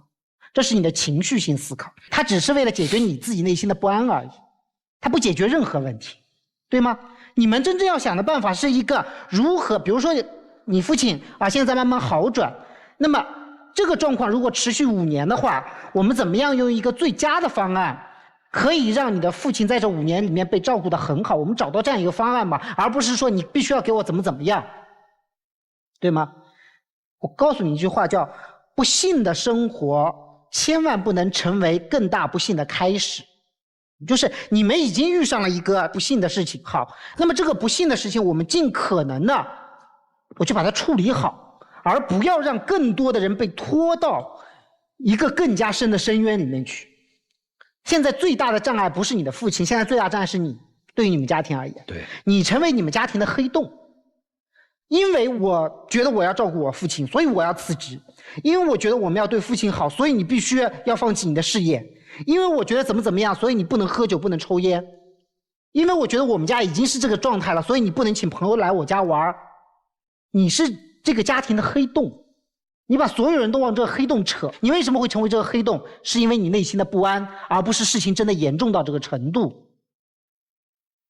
这是你的情绪性思考，它只是为了解决你自己内心的不安而已，它不解决任何问题，对吗？你们真正要想的办法是一个如何，比如说你父亲现在慢慢好转，那么这个状况如果持续5年的话，我们怎么样用一个最佳的方案，可以让你的父亲在这5年里面被照顾得很好，我们找到这样一个方案嘛，而不是说你必须要给我怎么样，对吗？我告诉你一句话，叫不幸的生活千万不能成为更大不幸的开始。就是你们已经遇上了一个不幸的事情，好，那么这个不幸的事情我们尽可能的我去把它处理好，而不要让更多的人被拖到一个更加深的深渊里面去。现在最大的障碍不是你的父亲，现在最大的障碍是你，对于你们家庭而言，对，你成为你们家庭的黑洞。因为我觉得我要照顾我父亲，所以我要辞职。因为我觉得我们要对父亲好，所以你必须要放弃你的事业。因为我觉得怎么样，所以你不能喝酒，不能抽烟。因为我觉得我们家已经是这个状态了，所以你不能请朋友来我家玩。你是这个家庭的黑洞，你把所有人都往这个黑洞扯。你为什么会成为这个黑洞？是因为你内心的不安，而不是事情真的严重到这个程度。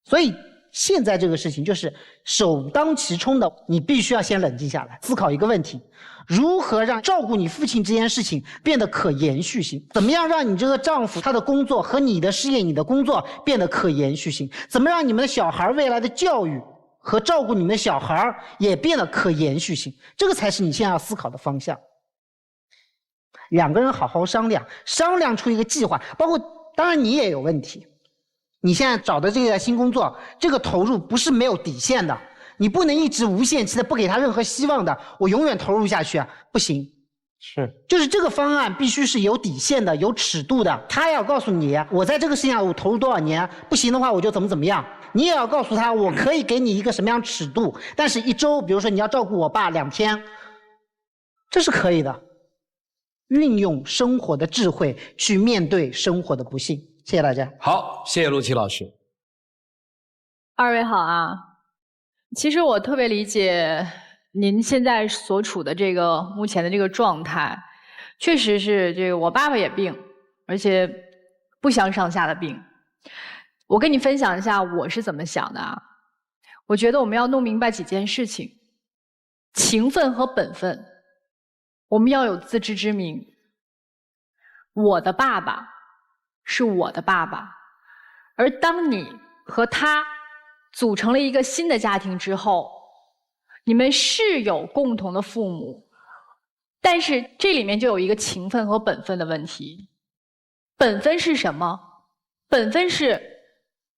所以现在这个事情就是首当其冲的，你必须要先冷静下来，思考一个问题：如何让照顾你父亲这件事情变得可延续性？怎么样让你这个丈夫他的工作和你的事业、你的工作变得可延续性？怎么让你们的小孩未来的教育和照顾你们的小孩也变得可延续性，这个才是你现在要思考的方向。两个人好好商量，商量出一个计划，包括当然你也有问题，你现在找的这个新工作，这个投入不是没有底线的，你不能一直无限期的不给他任何希望的，我永远投入下去啊，不行。是，就是这个方案必须是有底线的，有尺度的。他要告诉你，我在这个事情上我投入多少年，不行的话我就怎么样。你也要告诉他，我可以给你一个什么样尺度，但是1周，比如说你要照顾我爸2天，这是可以的。运用生活的智慧去面对生活的不幸。谢谢大家。好，谢谢陆琪老师。二位好啊，其实我特别理解您现在所处的这个目前的这个状态，确实是这个我爸爸也病，而且不相上下的病。我跟你分享一下我是怎么想的啊。我觉得我们要弄明白几件事情，情分和本分，我们要有自知之明。我的爸爸是我的爸爸，而当你和他组成了一个新的家庭之后，你们是有共同的父母，但是这里面就有一个情分和本分的问题。本分是什么？本分是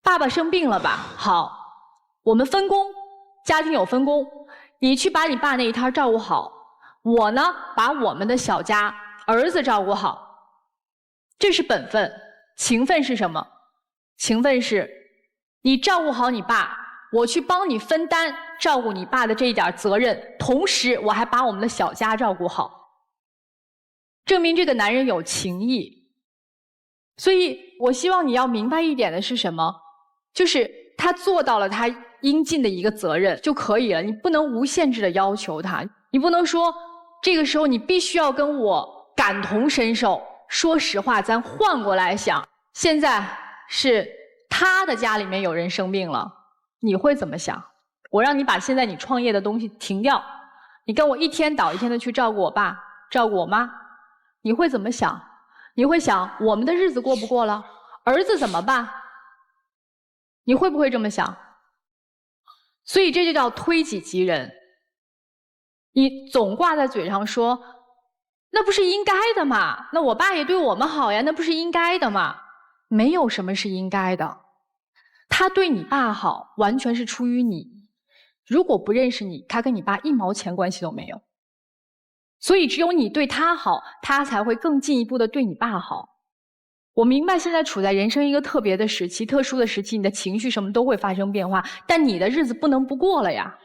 爸爸生病了吧？好，我们分工，家庭有分工，你去把你爸那一摊照顾好，我呢把我们的小家儿子照顾好，这是本分。情分是什么？情分是你照顾好你爸，我去帮你分担照顾你爸的这一点责任，同时我还把我们的小家照顾好，证明这个男人有情义。所以我希望你要明白一点的是什么？就是他做到了他应尽的一个责任就可以了，你不能无限制的要求他，你不能说这个时候你必须要跟我感同身受。说实话，咱换过来想，现在是他的家里面有人生病了，你会怎么想？我让你把现在你创业的东西停掉，你跟我一天倒一天的去照顾我爸，照顾我妈，你会怎么想？你会想我们的日子过不过了？儿子怎么办？你会不会这么想？所以这就叫推己及人。你总挂在嘴上说，那不是应该的嘛？那我爸也对我们好呀，那不是应该的嘛？没有什么是应该的。他对你爸好，完全是出于你。如果不认识你，他跟你爸1毛钱关系都没有。所以只有你对他好，他才会更进一步的对你爸好。我明白现在处在人生一个特别的时期，特殊的时期，你的情绪什么都会发生变化，但你的日子不能不过了呀。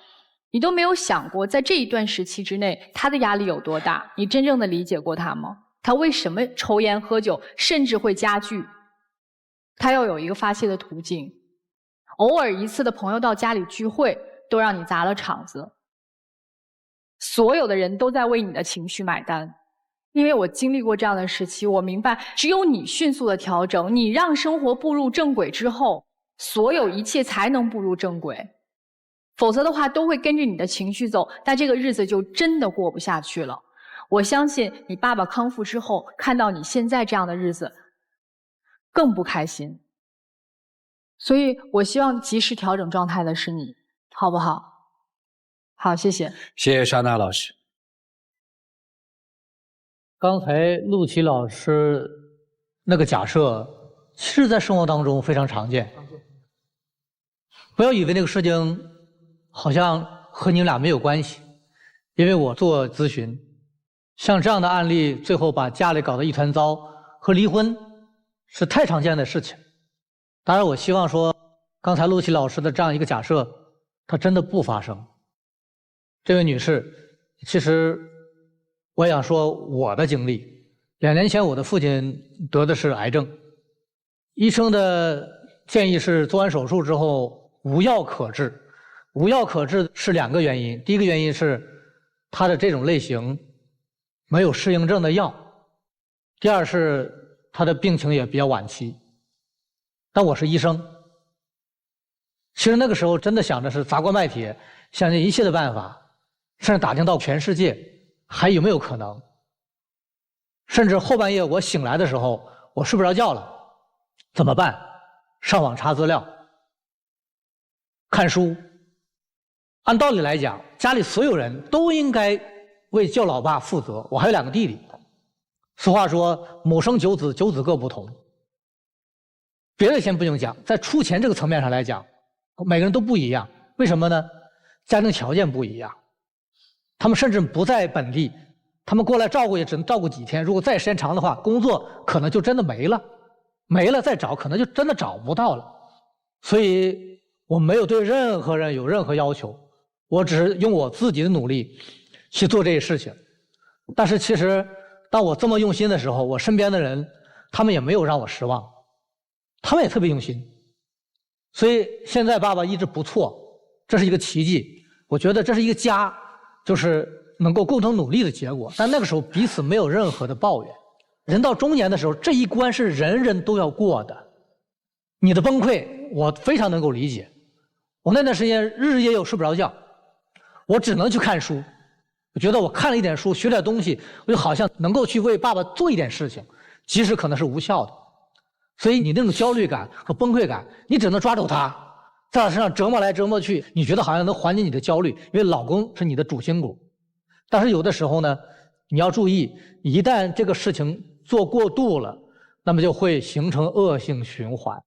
你都没有想过，在这一段时期之内，他的压力有多大？你真正的理解过他吗？他为什么抽烟喝酒，甚至会加剧？他要有一个发泄的途径。偶尔一次的朋友到家里聚会，都让你砸了场子。所有的人都在为你的情绪买单。因为我经历过这样的时期，我明白，只有你迅速的调整，你让生活步入正轨之后，所有一切才能步入正轨。否则的话，都会跟着你的情绪走，但这个日子就真的过不下去了。我相信你爸爸康复之后，看到你现在这样的日子，更不开心。所以我希望及时调整状态的是你，好不好？好，谢谢。谢谢莎娜老师。刚才陆琪老师那个假设，其实在生活当中非常常见。不要以为那个事情好像和你们俩没有关系，因为我做咨询，像这样的案例，最后把家里搞得一团糟和离婚，是太常见的事情。当然，我希望说，刚才陆琪老师的这样一个假设，它真的不发生。这位女士，其实我也想说我的经历。2年前，我的父亲得的是癌症，医生的建议是做完手术之后无药可治。无药可治是2个原因，第一个原因是他的这种类型没有适应症的药，第二是他的病情也比较晚期。但我是医生，其实那个时候真的想的是砸锅卖铁，想尽一切的办法，甚至打听到全世界还有没有可能。甚至后半夜我醒来的时候，我睡不着觉了，怎么办？上网查资料，看书，按道理来讲，家里所有人都应该为救老爸负责。我还有2个弟弟，俗话说母生9子，9子各不同。别的先不用讲，在出钱这个层面上来讲，每个人都不一样。为什么呢？家庭条件不一样，他们甚至不在本地，他们过来照顾也只能照顾几天，如果再时间长的话，工作可能就真的没了，没了再找可能就真的找不到了。所以我没有对任何人有任何要求，我只是用我自己的努力去做这些事情。但是其实当我这么用心的时候，我身边的人他们也没有让我失望，他们也特别用心。所以现在爸爸一直不错，这是一个奇迹。我觉得这是一个家就是能够共同努力的结果。但那个时候彼此没有任何的抱怨。人到中年的时候，这一关是人人都要过的。你的崩溃我非常能够理解，我那段时间日夜又睡不着觉，我只能去看书。我觉得我看了一点书，学点东西，我就好像能够去为爸爸做一点事情，即使可能是无效的。所以你那种焦虑感和崩溃感，你只能抓住他，在他身上折磨来折磨去，你觉得好像能缓解你的焦虑，因为老公是你的主心骨。但是有的时候呢，你要注意，一旦这个事情做过度了，那么就会形成恶性循环，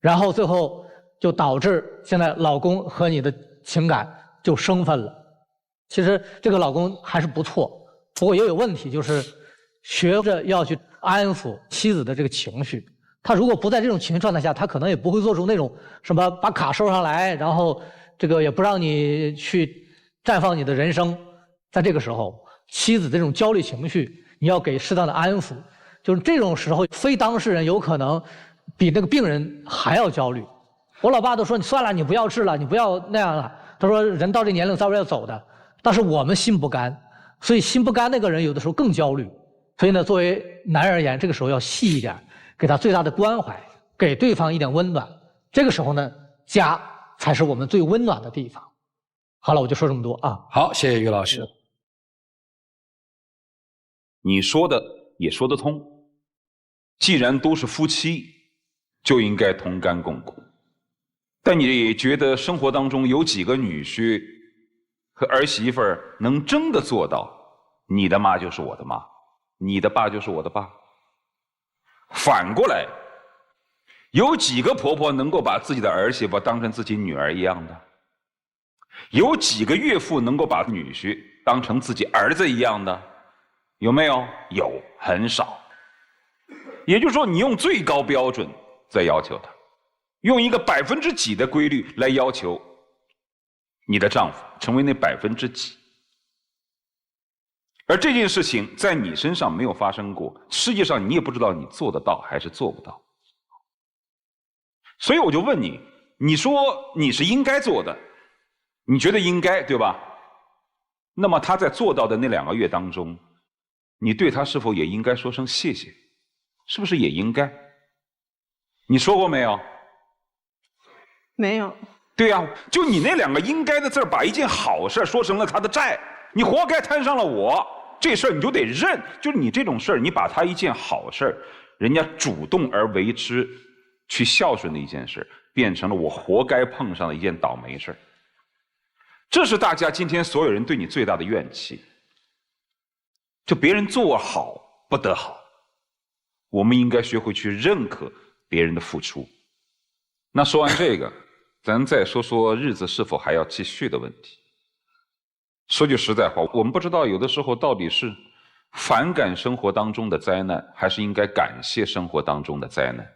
然后最后就导致现在老公和你的情感就生分了。其实这个老公还是不错，不过也有问题，就是学着要去安抚妻子的这个情绪。他如果不在这种情绪状态下，他可能也不会做出那种什么把卡收上来，然后这个也不让你去绽放你的人生。在这个时候，妻子这种焦虑情绪，你要给适当的安抚。就是这种时候，非当事人有可能比那个病人还要焦虑。我老爸都说你算了，你不要治了，你不要那样了。他说人到这年龄早晚要走的，但是我们心不甘，所以心不甘那个人有的时候更焦虑。所以呢，作为男人而言，这个时候要细一点，给他最大的关怀，给对方一点温暖。这个时候呢，家才是我们最温暖的地方。好了，我就说这么多啊。好，谢谢于老师。你说的也说得通，既然都是夫妻，就应该同甘共苦。但你觉得生活当中有几个女婿和儿媳妇儿能真的做到你的妈就是我的妈，你的爸就是我的爸？反过来，有几个婆婆能够把自己的儿媳妇当成自己女儿一样的？有几个岳父能够把女婿当成自己儿子一样的？有没有？有，很少。也就是说，你用最高标准在要求他，用一个几% 的规律来要求你的丈夫成为那几%。而这件事情在你身上没有发生过，实际上你也不知道你做得到还是做不到。所以我就问你，你说你是应该做的，你觉得应该，对吧？那么他在做到的那2个月当中，你对他是否也应该说声谢谢？是不是也应该？你说过没有？没有。对呀，就你那2个应该的字，把一件好事说成了他的债，你活该摊上了我，这事儿你就得认。就是你这种事儿，你把他一件好事，人家主动而为之，去孝顺的一件事，变成了我活该碰上的一件倒霉事。这是大家今天所有人对你最大的怨气。就别人做好不得好，我们应该学会去认可别人的付出。那说完这个，咱再说说日子是否还要继续的问题。说句实在话，我们不知道有的时候到底是反感生活当中的灾难，还是应该感谢生活当中的灾难。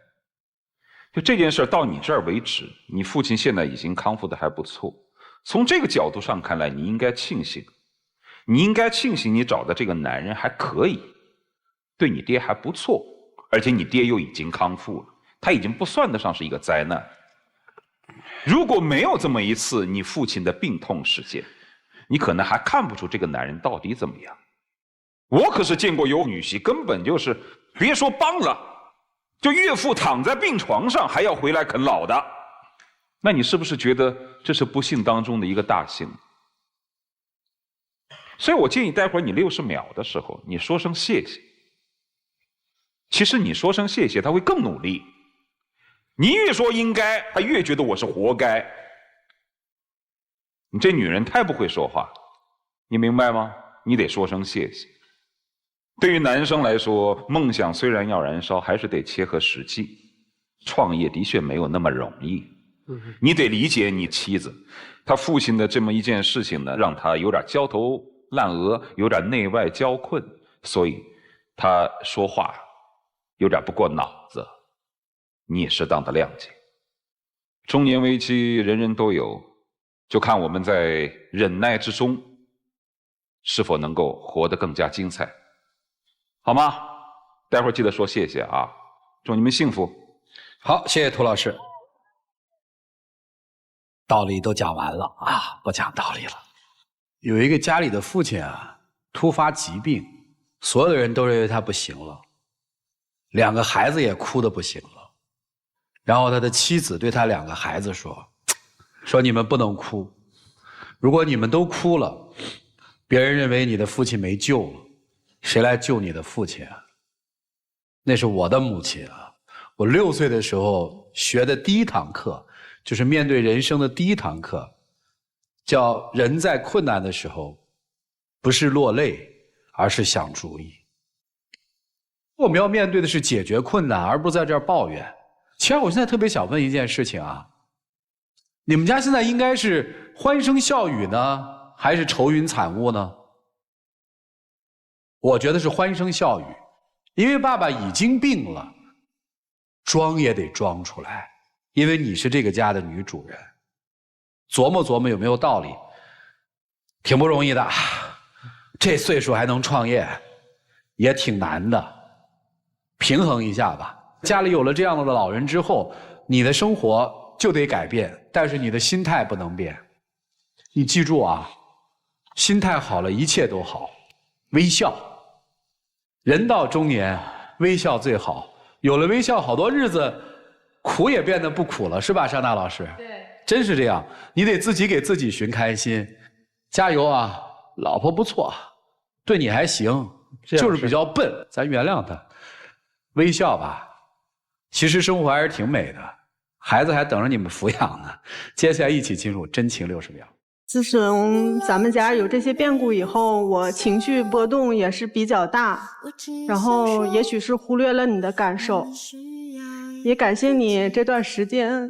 就这件事到你这儿为止，你父亲现在已经康复的还不错，从这个角度上看来，你应该庆幸。你应该庆幸你找的这个男人还可以，对你爹还不错，而且你爹又已经康复了，他已经不算得上是一个灾难。如果没有这么一次你父亲的病痛事件，你可能还看不出这个男人到底怎么样。我可是见过有女婿根本就是别说帮了，就岳父躺在病床上还要回来啃老的。那你是不是觉得这是不幸当中的一个大幸？所以我建议待会儿你60秒的时候，你说声谢谢。其实你说声谢谢，他会更努力。你越说应该，他越觉得我是活该。你这女人太不会说话，你明白吗？你得说声谢谢。对于男生来说，梦想虽然要燃烧，还是得切合实际。创业的确没有那么容易。你得理解你妻子，她父亲的这么一件事情呢，让她有点焦头烂额，有点内外交困，所以她说话有点不过脑子。你也适当的谅解。中年危机人人都有，就看我们在忍耐之中是否能够活得更加精彩，好吗？待会儿记得说谢谢啊，祝你们幸福。好，谢谢涂老师。道理都讲完了啊，不讲道理了。有一个家里的父亲啊，突发疾病，所有的人都认为他不行了，2个孩子也哭得不行了。然后他的妻子对他2个孩子说你们不能哭，如果你们都哭了，别人认为你的父亲没救了，谁来救你的父亲啊？那是我的母亲啊。我6岁的时候学的第1堂课，就是面对人生的第1堂课，叫人在困难的时候，不是落泪，而是想主意。我们要面对的是解决困难，而不是在这儿抱怨。其实我现在特别想问一件事情啊，你们家现在应该是欢声笑语呢，还是愁云惨雾呢？我觉得是欢声笑语，因为爸爸已经病了，装也得装出来，因为你是这个家的女主人。琢磨琢磨有没有道理，挺不容易的，这岁数还能创业，也挺难的，平衡一下吧。家里有了这样的老人之后，你的生活就得改变，但是你的心态不能变。你记住啊，心态好了，一切都好。微笑，人到中年，微笑最好。有了微笑，好多日子苦也变得不苦了，是吧，尚娜老师？对，真是这样。你得自己给自己寻开心，加油啊！老婆不错，对你还行，就是比较笨，咱原谅她。微笑吧。其实生活还是挺美的，孩子还等着你们抚养呢。接下来一起进入真情60秒。自从咱们家有这些变故以后，我情绪波动也是比较大，然后也许是忽略了你的感受，也感谢你这段时间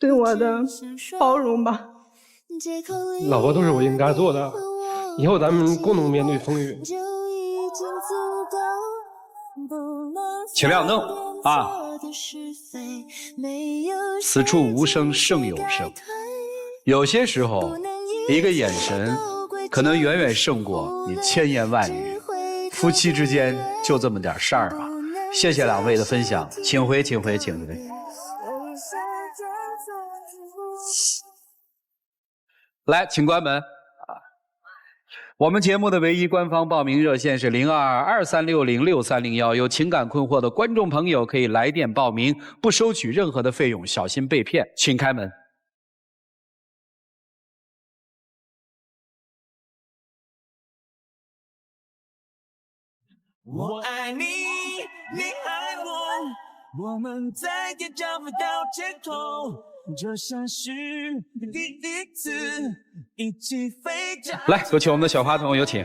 对我的包容吧。老婆都是我应该做的，以后咱们共同面对风雨。请亮灯啊！此处无声胜有声。有些时候，一个眼神可能远远胜过你千言万语。夫妻之间就这么点事儿啊！谢谢2位的分享，请回，请回，请回。来，请关门。我们节目的唯一官方报名热线是0223606301，有情感困惑的观众朋友可以来电报名，不收取任何的费用，小心被骗，请开门。我爱你，你爱我，我们再也找不到借口，就像是第一次一起飞着。来，有请我们的小花童，有请。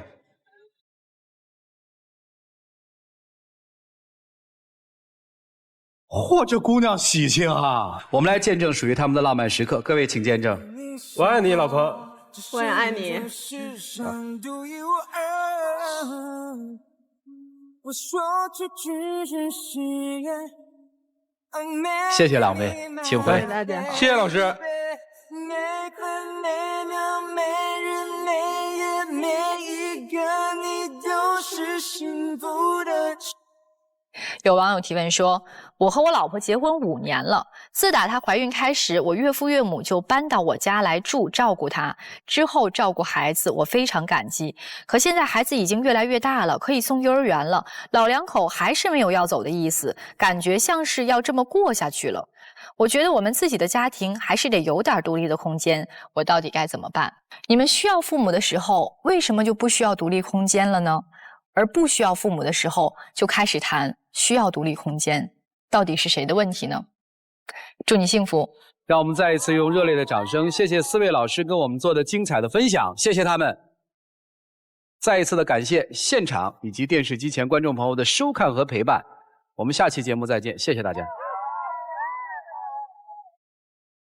嚯，这姑娘喜庆啊！我们来见证属于他们的浪漫时刻，各位请见证。我爱你，老婆。我也爱你。谢谢2位，请回。谢谢老师。有网友提问说，我和我老婆结婚5年了，自打她怀孕开始，我岳父岳母就搬到我家来住，照顾她，之后照顾孩子，我非常感激。可现在孩子已经越来越大了，可以送幼儿园了，老两口还是没有要走的意思，感觉像是要这么过下去了。我觉得我们自己的家庭还是得有点独立的空间，我到底该怎么办？你们需要父母的时候，为什么就不需要独立空间了呢？而不需要父母的时候，就开始谈需要独立空间，到底是谁的问题呢？祝你幸福，让我们再一次用热烈的掌声，谢谢4位老师跟我们做的精彩的分享，谢谢他们。再一次的感谢现场以及电视机前观众朋友的收看和陪伴，我们下期节目再见，谢谢大家。